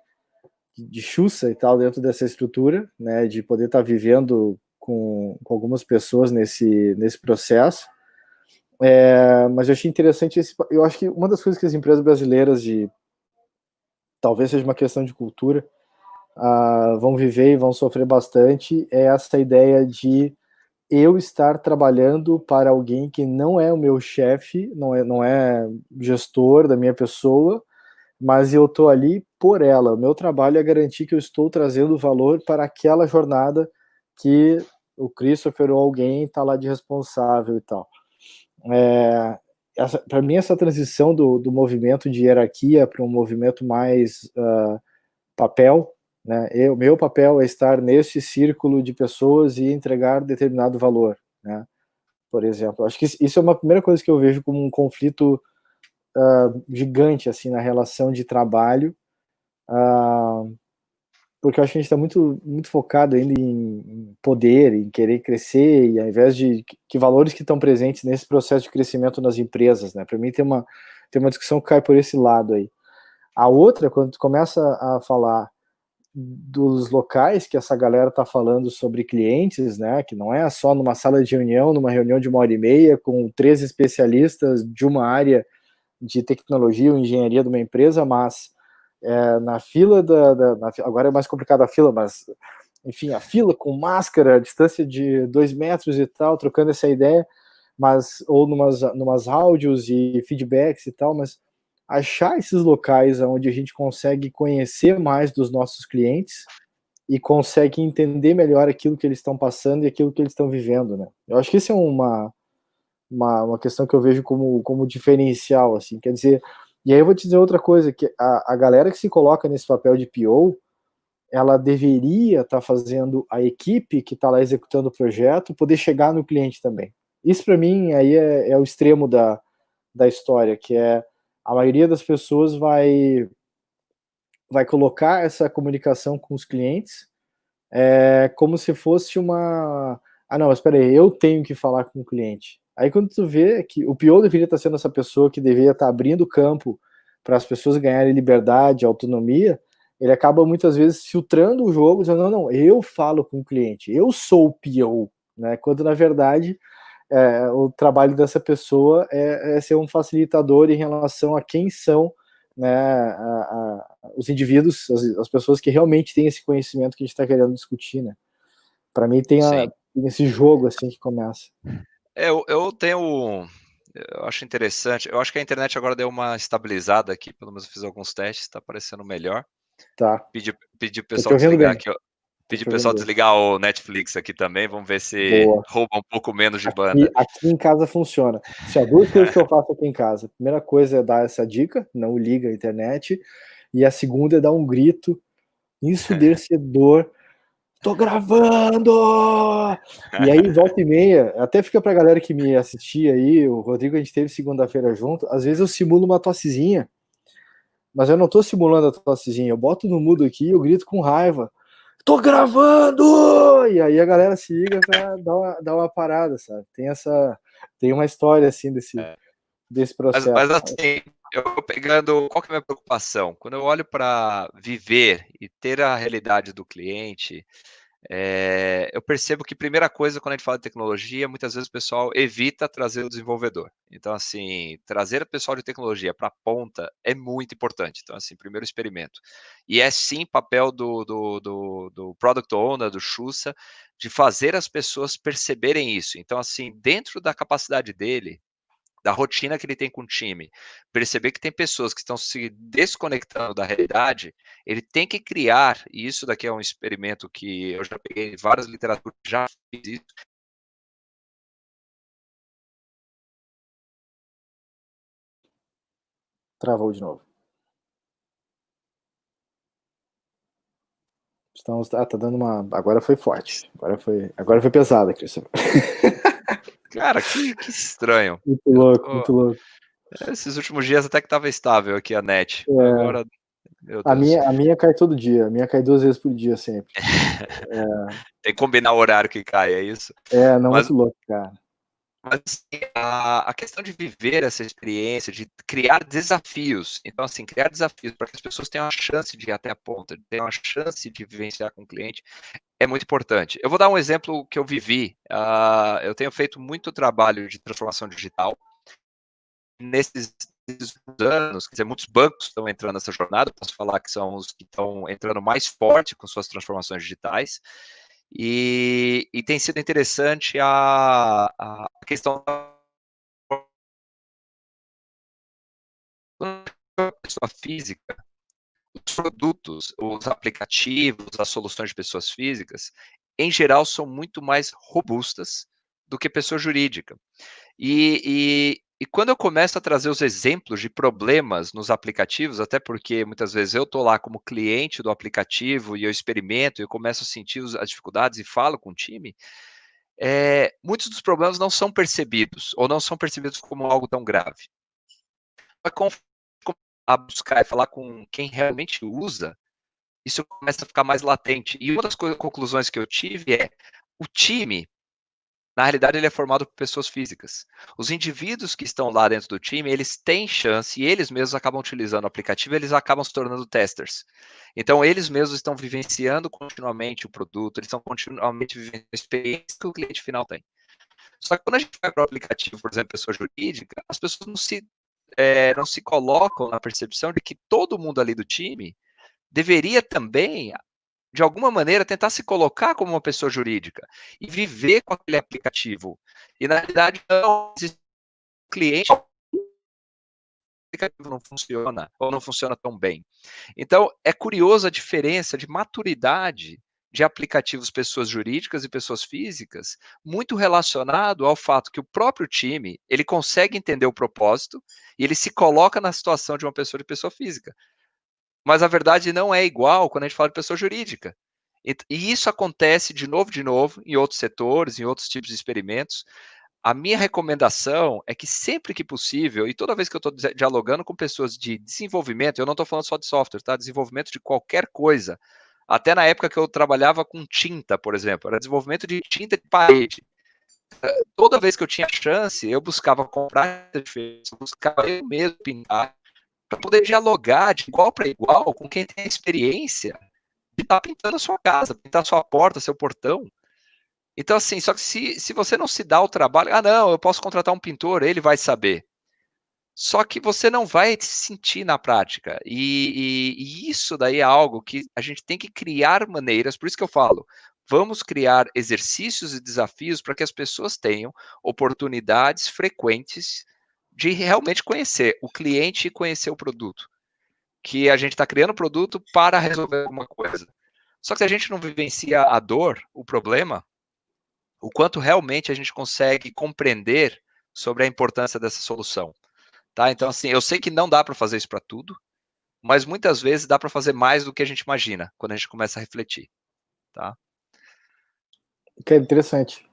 Xussa e tal, dentro dessa estrutura, né, de poder estar vivendo com algumas pessoas nesse processo, Mas eu achei interessante eu acho que uma das coisas que as empresas brasileiras, talvez seja uma questão de cultura, vão viver e vão sofrer bastante, é essa ideia de eu estar trabalhando para alguém que não é o meu chefe, não é gestor da minha pessoa, mas eu estou ali por ela. O meu trabalho é garantir que eu estou trazendo valor para aquela jornada que o Christopher ou alguém está lá de responsável e tal. Para mim, essa transição do movimento de hierarquia para um movimento mais papel, né? Meu papel é estar nesse círculo de pessoas e entregar determinado valor, né? Por exemplo, acho que isso é uma primeira coisa que eu vejo como um conflito gigante assim na relação de trabalho, porque eu acho que a gente está muito focado ainda em poder, em querer crescer, e ao invés de que valores que estão presentes nesse processo de crescimento nas empresas, né? Para mim tem uma discussão que cai por esse lado aí. A outra, quando tu começa a falar dos locais que essa galera está falando sobre clientes, né? Que não é só numa sala de reunião, numa reunião de 1h30 com 3 especialistas de uma área de tecnologia ou engenharia de uma empresa, mas na fila agora é mais complicado a fila, mas enfim, a fila com máscara, a distância de 2 metros e tal, trocando essa ideia, mas ou numas áudios e feedbacks e tal, mas achar esses locais onde a gente consegue conhecer mais dos nossos clientes e consegue entender melhor aquilo que eles estão passando e aquilo que eles estão vivendo, né? Eu acho que isso é uma questão que eu vejo como diferencial, assim, quer dizer, e aí eu vou te dizer outra coisa, que a galera que se coloca nesse papel de PO, ela deveria estar fazendo a equipe que está lá executando o projeto poder chegar no cliente também. Isso para mim aí é o extremo da história, que é a maioria das pessoas vai colocar essa comunicação com os clientes como se fosse não, mas espera aí, eu tenho que falar com o cliente. Aí quando tu vê que o PO deveria estar sendo essa pessoa que deveria estar abrindo o campo para as pessoas ganharem liberdade, autonomia, ele acaba muitas vezes filtrando o jogo, dizendo, não, eu falo com o cliente, eu sou o PO, né? Quando na verdade o trabalho dessa pessoa é ser um facilitador em relação a quem são, né, os indivíduos, as pessoas que realmente têm esse conhecimento que a gente está querendo discutir, né? Para mim tem Sim. esse jogo assim que começa. Eu acho interessante. Eu acho que a internet agora deu uma estabilizada aqui, pelo menos eu fiz alguns testes, está parecendo melhor. Tá. Pedir o Tô te pessoal ouvindo desligar bem. aqui, ó. Tô Pedir o te ouvindo pessoal bem. desligar o Netflix aqui também, vamos ver se Boa. rouba um pouco menos de Aqui, banda. aqui em casa funciona. Se há duas coisas que eu faço aqui em casa. A primeira coisa é dar essa dica, não liga a internet. E a segunda é dar um grito ensurdecedor. Tô gravando! E aí, volta e meia, até fica pra galera que me assistia aí, o Rodrigo, a gente teve segunda-feira junto, às vezes eu simulo uma tossezinha, mas eu não tô simulando a tossezinha, eu boto no mudo aqui e eu grito com raiva. Tô gravando! E aí a galera se liga pra dar uma parada, sabe? Tem uma história assim desse Mas processo. assim, eu pegando, qual que é a minha preocupação? Quando eu olho para viver e ter a realidade do cliente, eu percebo que primeira coisa quando a gente fala de tecnologia, muitas vezes o pessoal evita trazer o desenvolvedor. Então, assim, trazer o pessoal de tecnologia para a ponta é muito importante. Então, assim, primeiro experimento. E é sim papel do Product Owner, do Xuxa, de fazer as pessoas perceberem isso. Então, assim, dentro da capacidade dele, da rotina que ele tem com o time, perceber que tem pessoas que estão se desconectando da realidade, ele tem que criar, e isso daqui é um experimento que eu já peguei em várias literaturas, já fiz isso. Travou de novo. Tá dando uma. Agora foi forte. Agora foi pesada, Cristian. Cara, que estranho. Muito Eu louco, tô, muito louco. esses últimos dias até que estava estável aqui a net. É, Agora, meu a Deus. minha, a minha cai todo dia. A minha cai 2 vezes por dia sempre. Tem que combinar o horário que cai, é isso? Não, Mas muito louco, cara. Mas assim, a questão de viver essa experiência, de criar desafios. Então, assim, criar desafios para que as pessoas tenham a chance de ir até a ponta, tenham a chance de vivenciar com o cliente, é muito importante. Eu vou dar um exemplo que eu vivi. Eu tenho feito muito trabalho de transformação digital nesses anos, quer dizer, muitos bancos estão entrando nessa jornada, posso falar que são os que estão entrando mais forte com suas transformações digitais, e tem sido interessante a questão da pessoa física, os produtos, os aplicativos, as soluções de pessoas físicas, em geral, são muito mais robustas do que pessoa jurídica. E quando eu começo a trazer os exemplos de problemas nos aplicativos, até porque muitas vezes eu estou lá como cliente do aplicativo e eu experimento, eu começo a sentir as dificuldades e falo com o time, muitos dos problemas não são percebidos, ou não são percebidos como algo tão grave. Mas a buscar e falar com quem realmente usa, isso começa a ficar mais latente. E uma das conclusões que eu tive o time, na realidade, ele é formado por pessoas físicas. Os indivíduos que estão lá dentro do time, eles têm chance, e eles mesmos acabam utilizando o aplicativo, eles acabam se tornando testers. Então, eles mesmos estão vivenciando continuamente o produto, eles estão continuamente vivendo a experiência que o cliente final tem. Só que quando a gente vai para o aplicativo, por exemplo, pessoa jurídica, as pessoas não se colocam na percepção de que todo mundo ali do time deveria também, de alguma maneira, tentar se colocar como uma pessoa jurídica e viver com aquele aplicativo. E, na realidade, não existe cliente, o aplicativo não funciona ou não funciona tão bem. Então, é curiosa a diferença de maturidade de aplicativos pessoas jurídicas e pessoas físicas, muito relacionado ao fato que o próprio time, ele consegue entender o propósito e ele se coloca na situação de uma pessoa física. Mas a verdade não é igual quando a gente fala de pessoa jurídica. E isso acontece de novo, em outros setores, em outros tipos de experimentos. A minha recomendação é que sempre que possível, e toda vez que eu estou dialogando com pessoas de desenvolvimento, eu não estou falando só de software, tá? Desenvolvimento de qualquer coisa. Até na época que eu trabalhava com tinta, por exemplo, era desenvolvimento de tinta de parede. Toda vez que eu tinha chance, eu buscava comprar, eu buscava eu mesmo pintar, para poder dialogar de igual para igual com quem tem a experiência de estar pintando a sua casa, pintar a sua porta, seu portão. Então, assim, só que se você não se dá o trabalho, não, eu posso contratar um pintor, ele vai saber. Só que você não vai se sentir na prática. E isso daí é algo que a gente tem que criar maneiras, por isso que eu falo, vamos criar exercícios e desafios para que as pessoas tenham oportunidades frequentes de realmente conhecer o cliente e conhecer o produto. Que a gente está criando produto para resolver alguma coisa. Só que se a gente não vivencia a dor, o problema, o quanto realmente a gente consegue compreender sobre a importância dessa solução. Tá? Então, assim, eu sei que não dá para fazer isso para tudo, mas muitas vezes dá para fazer mais do que a gente imagina, quando a gente começa a refletir. Tá? Que é interessante.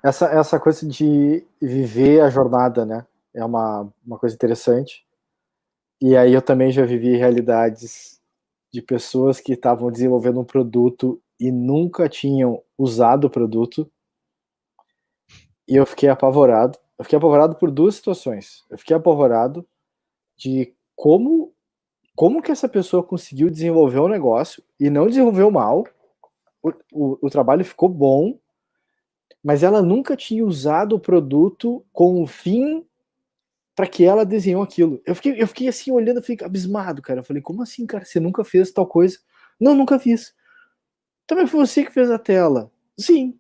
Essa coisa de viver a jornada, né? É uma coisa interessante. E aí eu também já vivi realidades de pessoas que estavam desenvolvendo um produto e nunca tinham usado o produto. E eu fiquei apavorado. Eu fiquei apavorado por duas situações. Eu fiquei apavorado de como que essa pessoa conseguiu desenvolver um negócio e não desenvolveu mal. O trabalho ficou bom, mas ela nunca tinha usado o produto com o fim para que ela desenhou aquilo. Eu fiquei assim olhando, eu fiquei abismado, cara. Eu falei, como assim, cara? Você nunca fez tal coisa? Não, nunca fiz. Também foi você que fez a tela. Sim.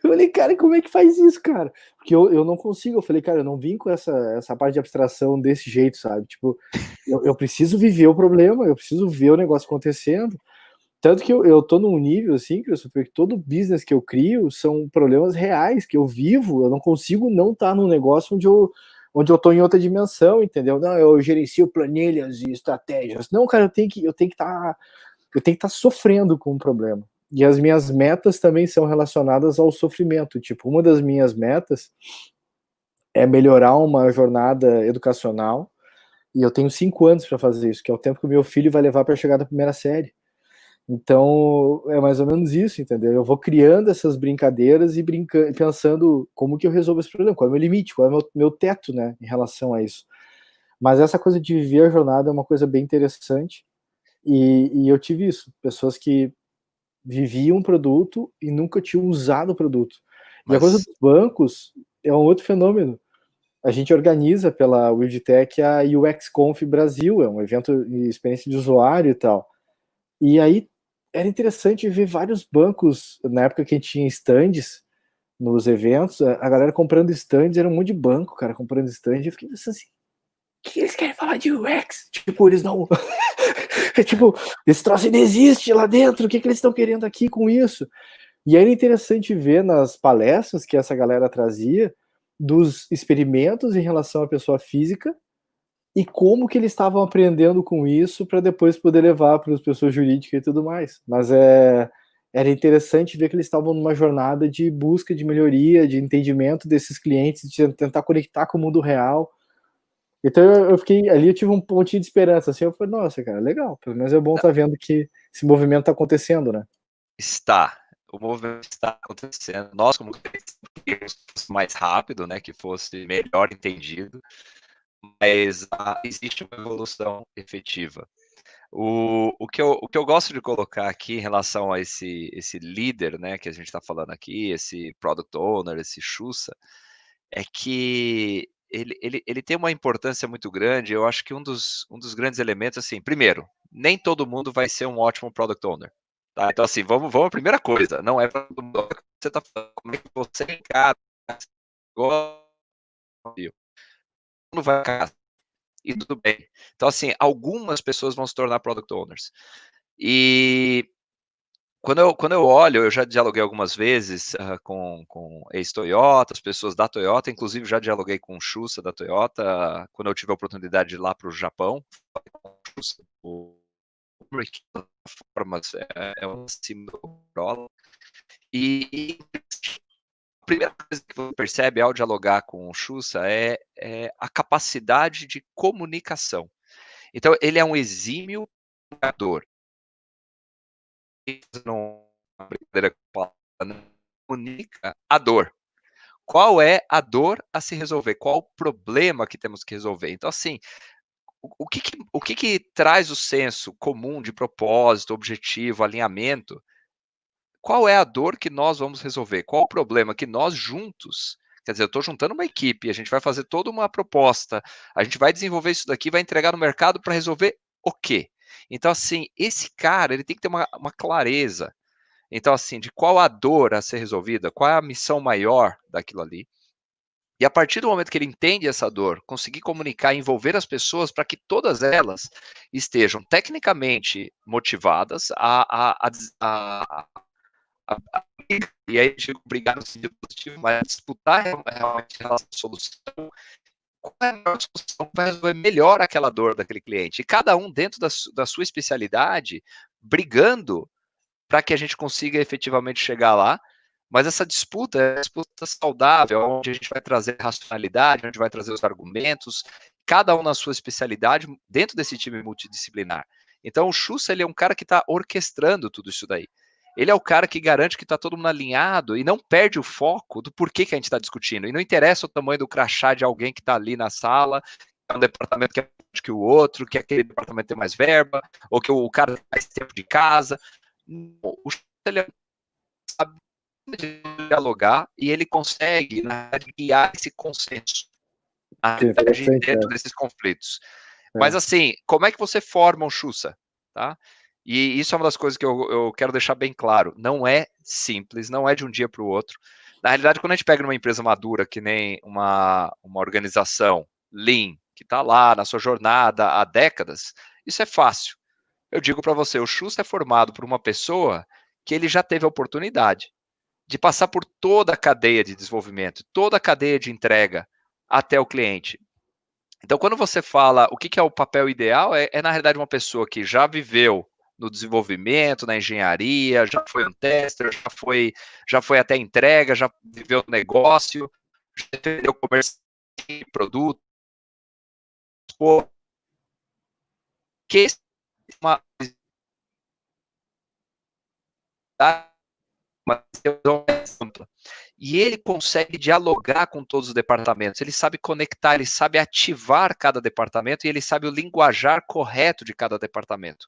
Eu falei, cara, como é que faz isso, cara? Porque eu não consigo. Eu falei, cara, eu não vim com essa parte de abstração desse jeito, sabe? Tipo, eu preciso viver o problema, eu preciso ver o negócio acontecendo. Tanto que eu tô num nível, assim, Christopher, que todo business que eu crio são problemas reais, que eu vivo. Eu não consigo não estar num negócio onde eu tô em outra dimensão, entendeu? Não, eu gerencio planilhas e estratégias. Não, cara, eu tenho que estar sofrendo com o problema. E as minhas metas também são relacionadas ao sofrimento. Tipo, uma das minhas metas é melhorar uma jornada educacional. E eu tenho 5 anos para fazer isso, que é o tempo que o meu filho vai levar para chegar na primeira série. Então, é mais ou menos isso, entendeu? Eu vou criando essas brincadeiras e pensando como que eu resolvo esse problema, qual é o meu limite, qual é o meu teto, né, em relação a isso. Mas essa coisa de viver a jornada é uma coisa bem interessante. E eu tive isso, pessoas que viviam um produto e nunca tinham usado o produto. E a coisa Mas dos bancos é um outro fenômeno. a gente organiza pela WorldTech a UXConf Brasil, é um evento de experiência de usuário e tal. E aí era interessante ver vários bancos, na época que a gente tinha stands nos eventos, a galera comprando stands, era um monte de banco, cara, comprando stands, eu fiquei pensando assim, o que eles querem falar de UX? Tipo, eles não... tipo, esse troço não existe lá dentro, o que eles estão querendo aqui com isso? E era interessante ver nas palestras que essa galera trazia dos experimentos em relação à pessoa física e como que eles estavam aprendendo com isso para depois poder levar para as pessoas jurídicas e tudo mais. Mas era interessante ver que eles estavam numa jornada de busca de melhoria, de entendimento desses clientes, de tentar conectar com o mundo real. Então eu fiquei ali, eu tive um pontinho de esperança, assim, eu falei, nossa, cara, legal, pelo menos é bom estar vendo que esse movimento está acontecendo, né? Está. O movimento está acontecendo. Nós, como queríamos que fosse mais rápido, né, que fosse melhor entendido, mas existe uma evolução efetiva. O que eu gosto de colocar aqui em relação a esse líder, né, que a gente está falando aqui, esse product owner, esse Xussa, é que ele tem uma importância muito grande. Eu acho que um dos grandes elementos, assim, primeiro, nem todo mundo vai ser um ótimo product owner. Tá? Então, assim, vamos a primeira coisa, não é para todo mundo. Você está falando, como é que você encara, não vai encarar, e tudo bem. Então, assim, algumas pessoas vão se tornar product owners. E quando eu olho, eu já dialoguei algumas vezes com ex-Toyota, as pessoas da Toyota, inclusive já dialoguei com o Shusa da Toyota, quando eu tive a oportunidade de ir lá para o Japão, o formas é um acima do Corolla. E a primeira coisa que você percebe ao dialogar com o Shusa é a capacidade de comunicação. Então, ele é um exímio comunicador. Uma brincadeira com comunica a dor. Qual é a dor a se resolver? Qual o problema que temos que resolver? Então, assim, o que traz o senso comum de propósito, objetivo, alinhamento? Qual é a dor que nós vamos resolver? Qual o problema que nós juntos, quer dizer, eu estou juntando uma equipe, a gente vai fazer toda uma proposta, a gente vai desenvolver isso daqui, vai entregar no mercado para resolver o quê? Então, assim, esse cara, ele tem que ter uma clareza. Então, assim, de qual a dor a ser resolvida, qual é a missão maior daquilo ali. E a partir do momento que ele entende essa dor, conseguir comunicar, envolver as pessoas para que todas elas estejam tecnicamente motivadas e aí eu digo brigar no sentido positivo, mas disputar realmente a solução, qual é a melhor solução para resolver melhor aquela dor daquele cliente. E cada um dentro da sua especialidade, brigando para que a gente consiga efetivamente chegar lá. Mas essa disputa é uma disputa saudável, onde a gente vai trazer racionalidade, onde vai trazer os argumentos, cada um na sua especialidade, dentro desse time multidisciplinar. Então, o Schuster, ele é um cara que está orquestrando tudo isso daí. Ele é o cara que garante que está todo mundo alinhado e não perde o foco do porquê que a gente está discutindo. E não interessa o tamanho do crachá de alguém que está ali na sala, é um departamento que é mais que o outro, que aquele departamento tem mais verba, ou que o cara tem mais tempo de casa. O Schuster, ele sabe dialogar e ele consegue, na verdade, guiar esse consenso Que interessante, dentro desses conflitos. Mas assim, como é que você forma um Xussa? Tá? E isso é uma das coisas que eu quero deixar bem claro. Não é simples, não é de um dia para o outro. Na realidade, quando a gente pega numa empresa madura, que nem uma organização Lean, que está lá na sua jornada há décadas, isso é fácil. Eu digo para você, o Xussa é formado por uma pessoa que ele já teve a oportunidade de passar por toda a cadeia de desenvolvimento, toda a cadeia de entrega até o cliente. Então, quando você fala o que é o papel ideal, é na realidade uma pessoa que já viveu no desenvolvimento, na engenharia, já foi um tester, já foi até entrega, já viveu no negócio, já entendeu comércio de produto, que é uma visão ampla. E ele consegue dialogar com todos os departamentos, ele sabe conectar, ele sabe ativar cada departamento e ele sabe o linguajar correto de cada departamento.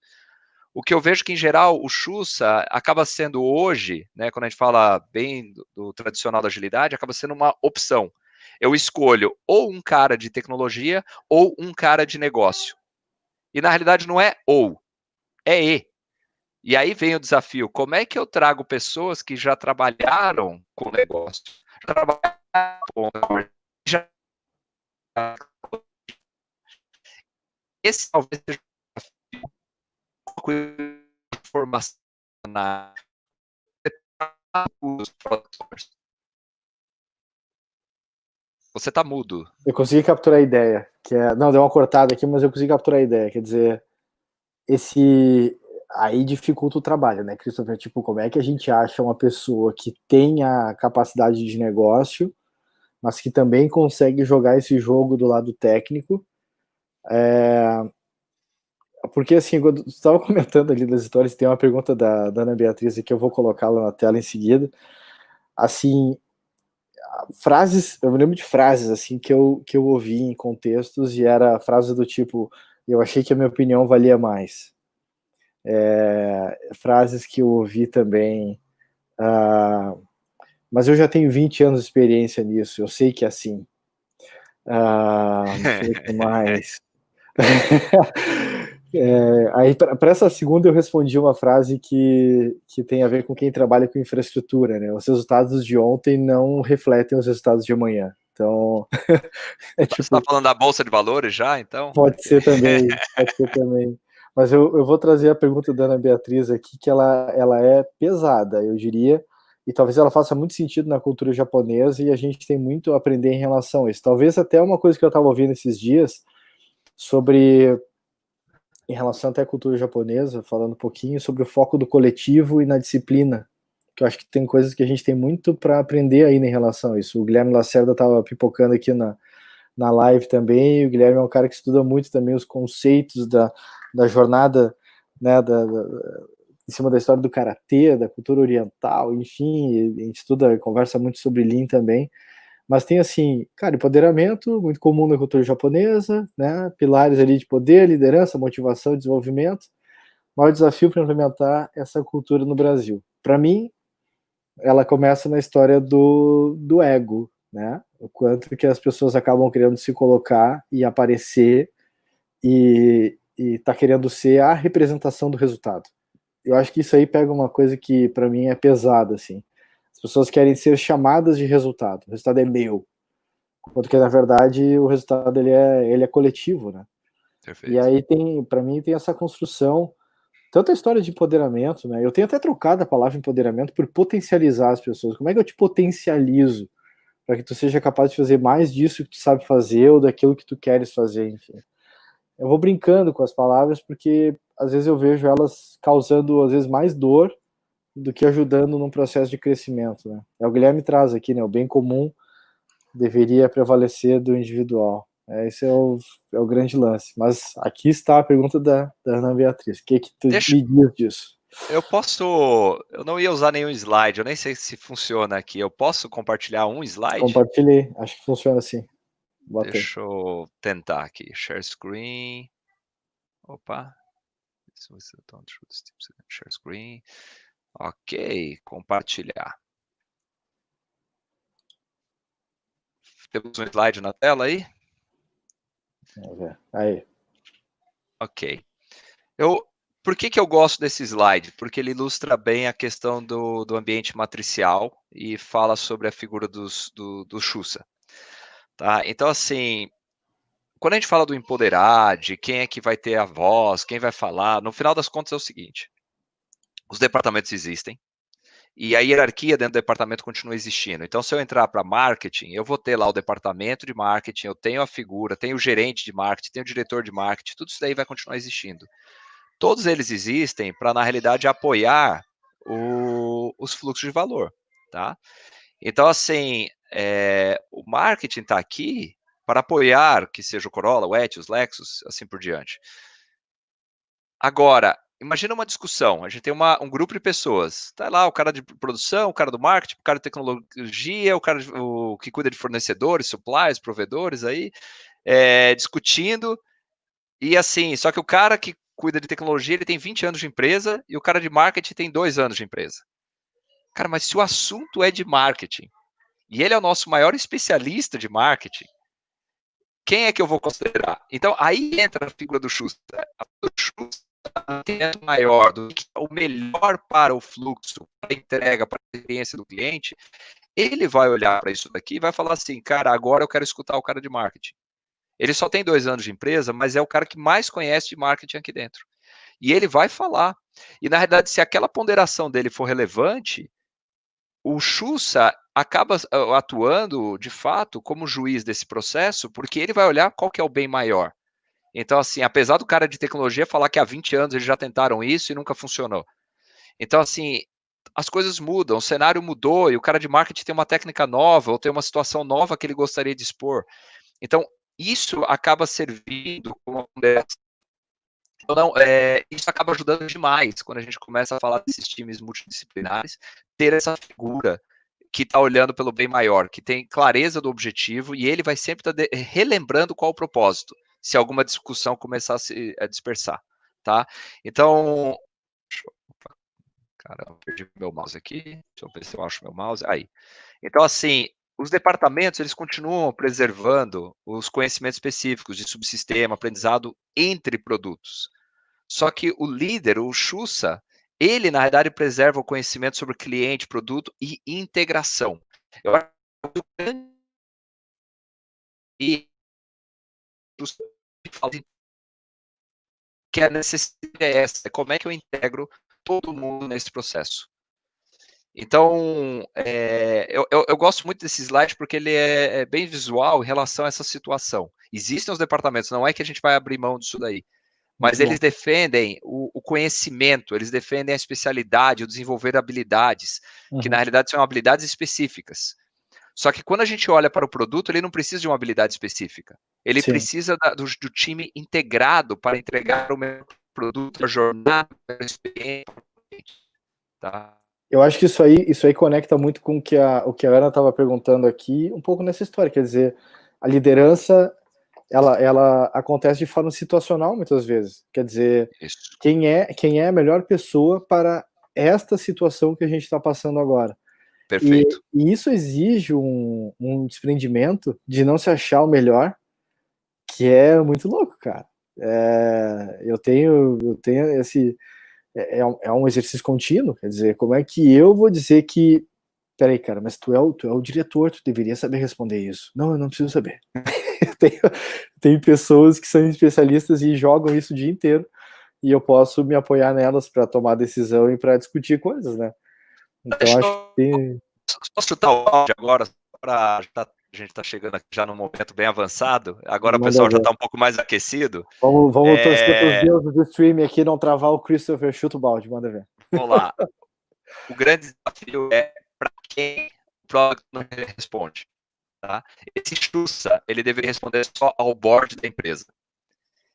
O que eu vejo que, em geral, o Xussa acaba sendo hoje, né, quando a gente fala bem do tradicional da agilidade, acaba sendo uma opção. Eu escolho ou um cara de tecnologia ou um cara de negócio. E na realidade não é ou, é e. E aí vem o desafio, como é que eu trago pessoas que já trabalharam com negócio, já trabalharam com já esse talvez seja a formação na os produtores. Você tá mudo. Eu consegui capturar a ideia, que é, não, deu uma cortada aqui, mas eu consegui capturar a ideia, quer dizer, esse aí dificulta o trabalho, né, Christopher? Tipo, como é que a gente acha uma pessoa que tem a capacidade de negócio, mas que também consegue jogar esse jogo do lado técnico? Porque, assim, quando você estava comentando ali das histórias, tem uma pergunta da Ana Beatriz que eu vou colocá-la na tela em seguida. Assim, frases, eu me lembro de frases, assim, que eu ouvi em contextos e era frases do tipo, eu achei que a minha opinião valia mais. Frases que eu ouvi também, mas eu já tenho 20 anos de experiência nisso, eu sei que é assim. Deixa eu ver o que mais. Aí, para essa segunda, eu respondi uma frase que tem a ver com quem trabalha com infraestrutura, né? Os resultados de ontem não refletem os resultados de amanhã. Então, é Você está tipo, falando da Bolsa de Valores já, então? pode ser também, pode ser também. Mas eu vou trazer a pergunta da Ana Beatriz aqui, que ela é pesada, eu diria, e talvez ela faça muito sentido na cultura japonesa, e a gente tem muito a aprender em relação a isso. Talvez até uma coisa que eu estava ouvindo esses dias, sobre, em relação até à cultura japonesa, falando um pouquinho sobre o foco do coletivo e na disciplina, que eu acho que tem coisas que a gente tem muito para aprender aí em relação a isso. O Guilherme Lacerda estava pipocando aqui na live também. O Guilherme é um cara que estuda muito também os conceitos da jornada, né, em cima da história do karatê, da cultura oriental, enfim, a gente estuda, conversa muito sobre Lean também. Mas tem assim, cara, empoderamento, muito comum na cultura japonesa, né? Pilares ali de poder, liderança, motivação, desenvolvimento. O maior desafio para implementar essa cultura no Brasil. Para mim, ela começa na história do ego, né? O quanto que as pessoas acabam querendo se colocar e aparecer e tá querendo ser a representação do resultado. Eu acho que isso aí pega uma coisa que para mim é pesada, assim. As pessoas querem ser chamadas de resultado. O resultado é meu. Enquanto que na verdade o resultado ele é coletivo, né? E Perfeito. aí tem, para mim, tem essa construção, tanto a história de empoderamento, né? Eu tenho até trocado a palavra empoderamento por potencializar as pessoas. Como é que eu te potencializo para que tu seja capaz de fazer mais disso que tu sabe fazer ou daquilo que tu queres fazer, enfim. Eu vou brincando com as palavras porque às vezes eu vejo elas causando às vezes mais dor do que ajudando num processo de crescimento, né? É o Guilherme traz aqui, né? O bem comum deveria prevalecer do individual. Esse é o grande lance. Mas aqui está a pergunta da Ana Beatriz. O que tu Deixa, me diz disso? eu não ia usar nenhum slide, eu nem sei se funciona aqui. Eu posso compartilhar um slide? Compartilhei. Acho que funciona assim. Bota aí. Deixa eu tentar aqui. Share screen. Opa. Share screen. Ok, compartilhar. Temos um slide na tela aí? Vamos ver. Aí. Ok. Por que eu gosto desse slide? Porque ele ilustra bem a questão do ambiente matricial e fala sobre a figura do Schussa. Tá? Então, assim, quando a gente fala do empoderar, de quem é que vai ter a voz, quem vai falar, no final das contas é o seguinte: os departamentos existem e a hierarquia dentro do departamento continua existindo. Então, se eu entrar para marketing, eu vou ter lá o departamento de marketing, eu tenho a figura, tenho o gerente de marketing, tenho o diretor de marketing, tudo isso daí vai continuar existindo. Todos eles existem para, na realidade, apoiar os fluxos de valor, tá? Então, assim, o marketing está aqui para apoiar, que seja o Corolla, o Etios, Lexus, assim por diante. Agora, imagina uma discussão, a gente tem um grupo de pessoas, tá lá o cara de produção, o cara do marketing, o cara de tecnologia, o que cuida de fornecedores, suppliers, provedores aí, discutindo, e assim, só que o cara que cuida de tecnologia, ele tem 20 anos de empresa, e o cara de marketing tem 2 anos de empresa. Cara, mas se o assunto é de marketing, e ele é o nosso maior especialista de marketing, quem é que eu vou considerar? Então, aí entra a figura do Schuster. O Schuster é maior do que o melhor para o fluxo, para a entrega, para a experiência do cliente. Ele vai olhar para isso daqui e vai falar assim, cara, agora eu quero escutar o cara de marketing. Ele só tem 2 anos de empresa, mas é o cara que mais conhece de marketing aqui dentro. E ele vai falar. E, na realidade, se aquela ponderação dele for relevante, o Xuxa acaba atuando, de fato, como juiz desse processo, porque ele vai olhar qual que é o bem maior. Então, assim, apesar do cara de tecnologia falar que há 20 anos eles já tentaram isso e nunca funcionou. Então, assim, as coisas mudam, o cenário mudou e o cara de marketing tem uma técnica nova ou tem uma situação nova que ele gostaria de expor. Então, isso acaba servindo como uma ponderação. Então, isso acaba ajudando demais quando a gente começa a falar desses times multidisciplinares, ter essa figura que está olhando pelo bem maior, que tem clareza do objetivo e ele vai sempre estar relembrando qual o propósito, se alguma discussão começar a dispersar, tá? Então, caramba, perdi meu mouse aqui, deixa eu ver se eu acho meu mouse, aí. Então, assim, os departamentos, eles continuam preservando os conhecimentos específicos de subsistema, aprendizado entre produtos. Só que o líder, o Xuxa, ele, na verdade, preserva o conhecimento sobre cliente, produto e integração. Eu acho que a necessidade é essa, como é que eu integro todo mundo nesse processo. Então, eu gosto muito desse slide porque ele é bem visual em relação a essa situação. Existem os departamentos, não é que a gente vai abrir mão disso daí, mas eles defendem o conhecimento, eles defendem a especialidade, o desenvolver habilidades, que na realidade são habilidades específicas. Só que quando a gente olha para o produto, ele não precisa de uma habilidade específica. Ele precisa do time integrado para entregar o melhor produto, a jornada, a experiência. Tá? Eu acho que isso aí conecta muito com o que a Ana estava perguntando aqui, um pouco nessa história. Quer dizer, a liderança ela acontece de forma situacional muitas vezes. Quer dizer, quem é a melhor pessoa para esta situação que a gente está passando agora. Perfeito. E isso exige um desprendimento de não se achar o melhor, que é muito louco, cara. Eu tenho esse... É um exercício contínuo, quer dizer, como é que eu vou dizer que... Peraí, cara, mas tu é o diretor, tu deveria saber responder isso. Não, eu não preciso saber. Tem pessoas que são especialistas e jogam isso o dia inteiro, e eu posso me apoiar nelas para tomar decisão e para discutir coisas, né? Então acho que tem... Posso chutar o áudio agora, para a gente está chegando aqui já num momento bem avançado, agora o pessoal já está um pouco mais aquecido. Vamos torcer para os deuses do streaming aqui não travar o Christopher, chuta o balde, manda ver. Vamos lá. O grande desafio é para quem o product não responde. Tá? Esse Xuxa, ele deveria responder só ao board da empresa.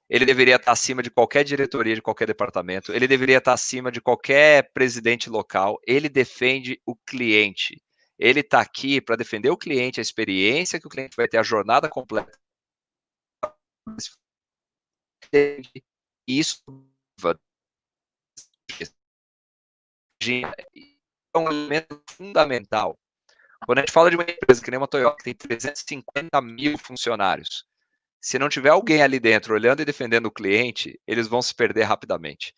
Ele deveria estar acima de qualquer diretoria, de qualquer departamento. Ele deveria estar acima de qualquer presidente local. Ele defende o cliente. Ele está aqui para defender o cliente, a experiência que o cliente vai ter, a jornada completa. Isso é um elemento fundamental. Quando a gente fala de uma empresa que nem uma Toyota, que tem 350 mil funcionários, se não tiver alguém ali dentro olhando e defendendo o cliente, eles vão se perder rapidamente.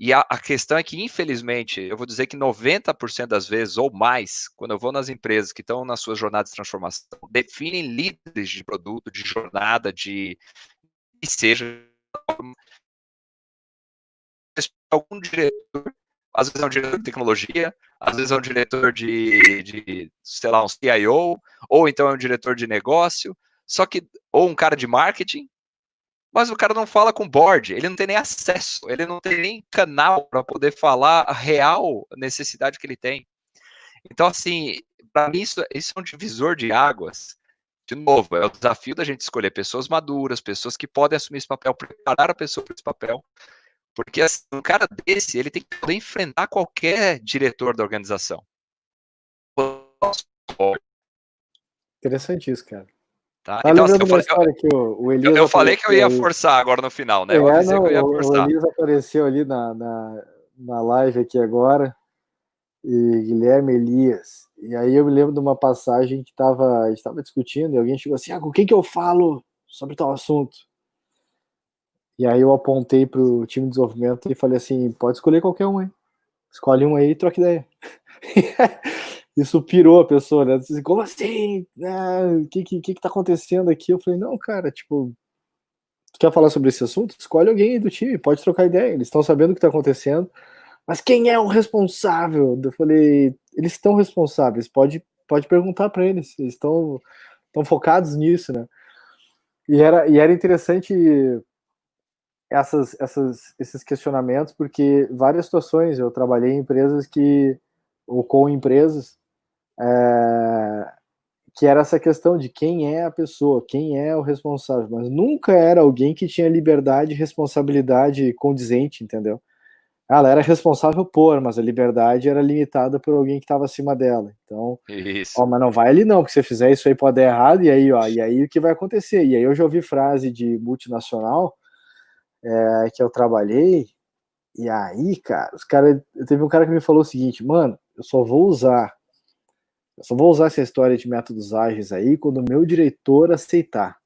E a questão é que, infelizmente, eu vou dizer que 90% das vezes, ou mais, quando eu vou nas empresas que estão nas suas jornadas de transformação, definem líderes de produto, de jornada, de que seja algum diretor, às vezes é um diretor de tecnologia, às vezes é um diretor de sei lá, um CIO, ou então é um diretor de negócio, só que, ou um cara de marketing, mas o cara não fala com o board, ele não tem nem acesso, ele não tem nem canal para poder falar a real necessidade que ele tem. Então, assim, para mim isso é um divisor de águas. De novo, é o desafio da gente escolher pessoas maduras, pessoas que podem assumir esse papel, preparar a pessoa para esse papel, porque assim, um cara desse, ele tem que poder enfrentar qualquer diretor da organização. Interessante isso, cara. Tá? Então, assim, eu falei que eu ia forçar agora no final, né? Eu avisei que eu ia forçar. O Elias apareceu ali na live aqui agora, e Guilherme Elias, E aí eu me lembro de uma passagem que a gente estava discutindo e alguém chegou assim, com quem que eu falo sobre tal assunto? E aí eu apontei pro time de desenvolvimento e falei assim, pode escolher qualquer um, hein? Escolhe um aí e troca ideia. Isso pirou a pessoa, né? Assim, como assim? O que tá acontecendo aqui? Eu falei, não, cara, tipo, tu quer falar sobre esse assunto? Escolhe alguém do time, pode trocar ideia. Eles estão sabendo o que tá acontecendo. Mas quem é o responsável? Eu falei, eles estão responsáveis, pode perguntar para eles. Eles estão focados nisso, né? E era interessante esses questionamentos, porque várias situações eu trabalhei em empresas ou com empresas, que era essa questão de quem é a pessoa, quem é o responsável, mas nunca era alguém que tinha liberdade e responsabilidade condizente, entendeu? Ela era responsável por, mas a liberdade era limitada por alguém que estava acima dela. Então, Isso. mas não vai ali não, porque se você fizer isso aí pode dar errado, e aí o que vai acontecer? E aí eu já ouvi frase de multinacional que eu trabalhei, e aí, cara, teve um cara que me falou o seguinte, mano, eu só vou usar essa história de métodos ágeis aí quando o meu diretor aceitar.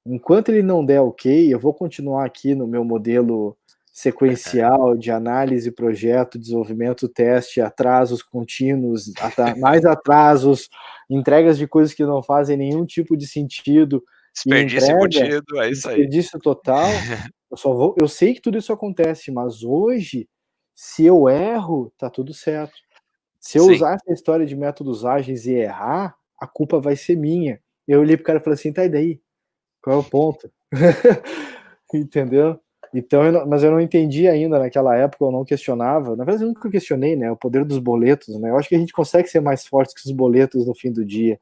Enquanto ele não der ok, eu vou continuar aqui no meu modelo sequencial de análise, projeto, desenvolvimento, teste, atrasos contínuos, mais atrasos, entregas de coisas que não fazem nenhum tipo de sentido e Desperdício entrega, embutido, é isso aí. desperdício total. Eu sei que tudo isso acontece, mas hoje, se eu erro, tá tudo certo. Se eu Sim. usar essa história de métodos ágeis e errar, a culpa vai ser minha. Eu olhei pro cara e falei assim, tá, e daí? Qual é o ponto? Entendeu? Então, mas eu não entendi ainda naquela época, eu não questionava. Na verdade, eu nunca questionei, né? O poder dos boletos, né? Eu acho que a gente consegue ser mais fortes que os boletos no fim do dia.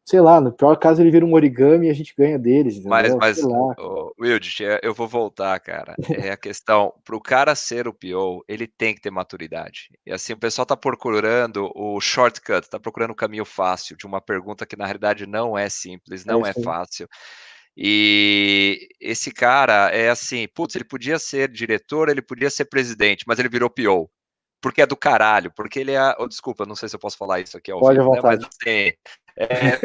Sei lá, no pior caso, ele vira um origami e a gente ganha deles, Mas entendeu? Sei mas, lá. Wilde, eu vou voltar, cara. É a questão, para o cara ser o PO, ele tem que ter maturidade. E assim, o pessoal tá procurando o shortcut, tá procurando o caminho fácil de uma pergunta que na realidade não é simples, É não isso é aí. fácil. E esse cara é assim, putz, ele podia ser diretor, ele podia ser presidente, mas ele virou PO. Porque é do caralho, porque ele é, desculpa, não sei se eu posso falar isso aqui ao Pode à vivo, né, mas vontade. assim,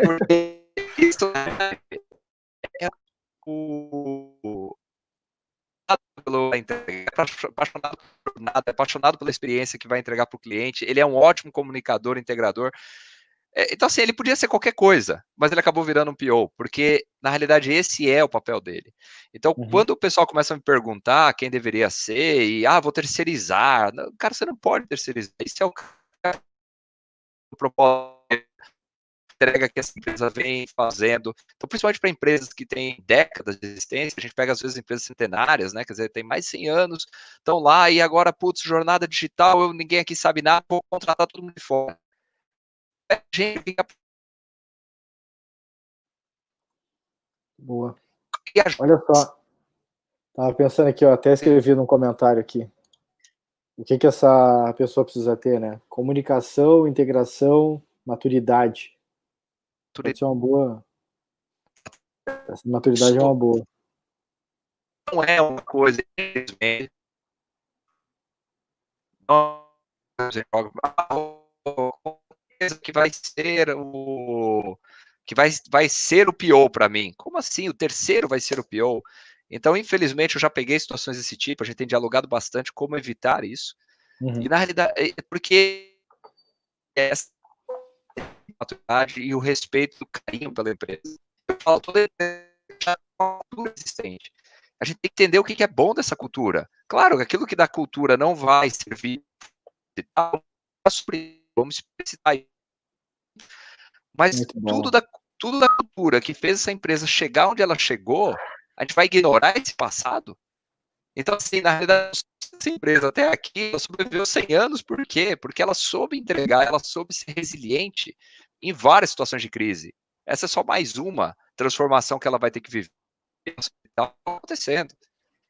porque isso é o pelo apaixonado por nada, é apaixonado pela experiência que vai entregar para o cliente, ele é um ótimo comunicador, integrador. Então, assim, ele podia ser qualquer coisa, mas ele acabou virando um PO, porque na realidade esse é o papel dele. Então, Uhum. quando o pessoal começa a me perguntar quem deveria ser, vou terceirizar. Não, cara, você não pode terceirizar. Isso é o propósito, entrega que essa empresa vem fazendo. Então, principalmente para empresas que têm décadas de existência, a gente pega às vezes empresas centenárias, né? Quer dizer, tem mais de 100 anos, estão lá e agora, putz, jornada digital, ninguém aqui sabe nada, vou contratar todo mundo de fora. Gente, fica Boa. e Olha só, tava pensando aqui, ó, até escrevi num comentário aqui. O que essa pessoa precisa ter, né? Comunicação, integração, maturidade. Pode ser uma boa. Essa maturidade é uma boa. não é uma coisa não que vai ser vai ser o PO para mim. Como assim? O terceiro vai ser o PO? Então, infelizmente, eu já peguei situações desse tipo, a gente tem dialogado bastante como evitar isso. E Uhum. na realidade, porque essa maturidade e o respeito, o carinho pela empresa. Eu falo, toda empresa já é uma cultura existente. A gente tem que entender o que é bom dessa cultura. Claro, aquilo que da cultura não vai servir, vamos explicitar isso. Mas Muito bom. tudo da cultura que fez essa empresa chegar onde ela chegou, a gente vai ignorar esse passado? Então, assim, na realidade, essa empresa até aqui, ela sobreviveu 100 anos, por quê? Porque ela soube entregar, ela soube ser resiliente em várias situações de crise. Essa é só mais uma transformação que ela vai ter que viver. Está acontecendo.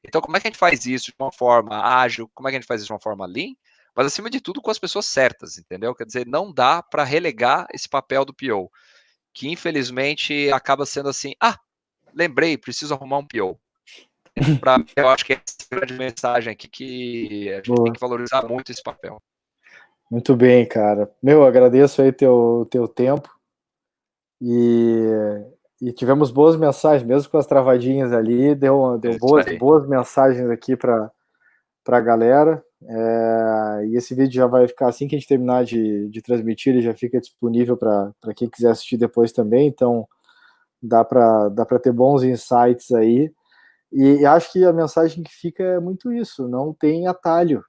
Então, como é que a gente faz isso de uma forma ágil? Como é que a gente faz isso de uma forma lean? Mas, acima de tudo, com as pessoas certas, entendeu? Quer dizer, não dá para relegar esse papel do PO, que infelizmente acaba sendo assim, lembrei, preciso arrumar um PO. Eu acho que essa é a grande mensagem aqui, que a gente tem Boa. que valorizar muito esse papel. Muito bem, cara. Meu, agradeço aí teu tempo e, e tivemos boas mensagens, mesmo com as travadinhas ali, deu É isso aí. boas mensagens aqui para a galera. E esse vídeo já vai ficar assim que a gente terminar de transmitir, ele já fica disponível para quem quiser assistir depois também. Então dá para ter bons insights aí. E acho que a mensagem que fica é muito isso: não tem atalho.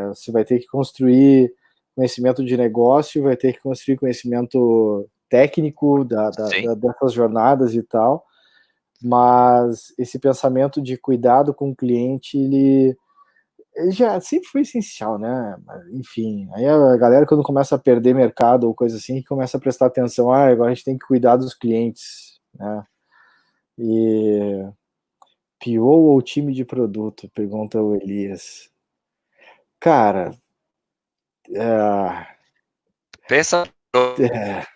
Você vai ter que construir conhecimento de negócio, vai ter que construir conhecimento técnico Sim, dessas jornadas e tal, mas esse pensamento de cuidado com o cliente, ele já sempre foi essencial, né? Enfim, aí a galera, quando começa a perder mercado ou coisa assim, começa a prestar atenção: agora a gente tem que cuidar dos clientes, né? E PO ou time de produto? Pergunta o Elias. Cara, é, pensa é,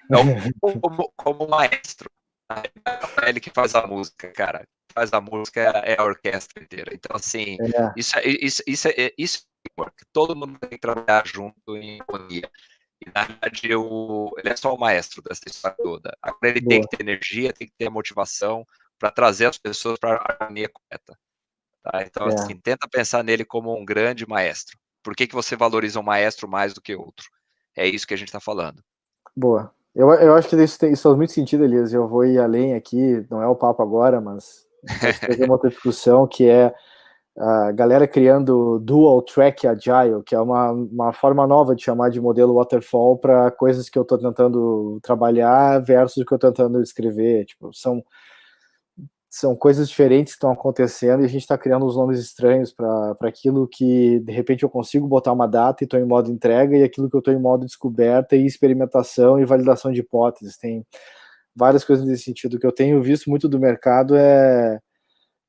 como maestro. Não é ele que faz a música, cara. Faz a música é a orquestra inteira. Então, assim, é, isso é teamwork. Todo mundo tem que trabalhar junto em harmonia. E, na verdade, ele é só o maestro dessa história toda. Agora, ele tem boa. que ter energia, tem que ter motivação para trazer as pessoas para a harmonia correta. Tá? Então, É, assim, tenta pensar nele como um grande maestro. Por que, que você valoriza um maestro mais do que outro? É isso que a gente está falando. boa. Eu acho que isso faz muito sentido, Elias. Eu vou ir além aqui, não é o papo agora, mas a gente pode trazer uma outra discussão, que é a galera criando Dual Track Agile, que é uma forma nova de chamar de modelo waterfall para coisas que eu estou tentando trabalhar versus o que eu estou tentando escrever. Tipo, são coisas diferentes que estão acontecendo e a gente está criando uns nomes estranhos para aquilo que de repente eu consigo botar uma data e estou em modo entrega, e aquilo que eu estou em modo descoberta e experimentação e validação de hipóteses. Tem várias coisas nesse sentido. O que eu tenho visto muito do mercado é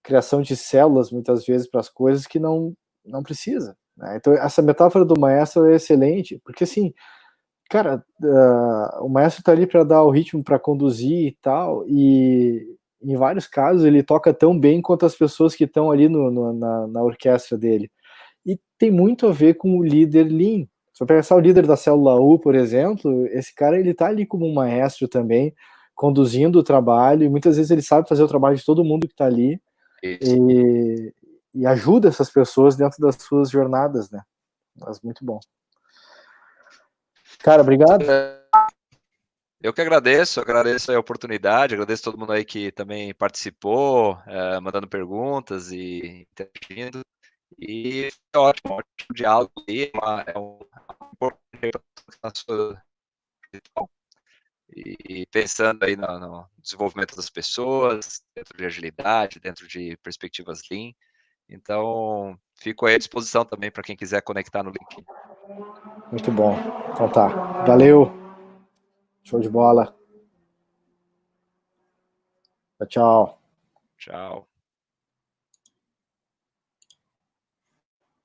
criação de células, muitas vezes, para as coisas que não precisa, né? Então, essa metáfora do maestro é excelente, porque assim, cara, o maestro está ali para dar o ritmo, para conduzir e tal, e em vários casos ele toca tão bem quanto as pessoas que estão ali na orquestra dele. E tem muito a ver com o líder Lean. Se eu pensar o líder da célula U, por exemplo, esse cara ele tá ali como um maestro também, conduzindo o trabalho, e muitas vezes ele sabe fazer o trabalho de todo mundo que está ali Isso. e ajuda essas pessoas dentro das suas jornadas, né? Mas muito bom. Cara, obrigado. Eu que agradeço a oportunidade, agradeço todo mundo aí que também participou, mandando perguntas e interagindo. E foi ótimo, ótimo diálogo aí, uma importante na sua e pensando aí no desenvolvimento das pessoas, dentro de agilidade, dentro de perspectivas Lean. Então, fico aí à disposição também para quem quiser conectar no link. Muito bom. Então tá. Valeu. Show de bola. Tchau, tchau. Tchau.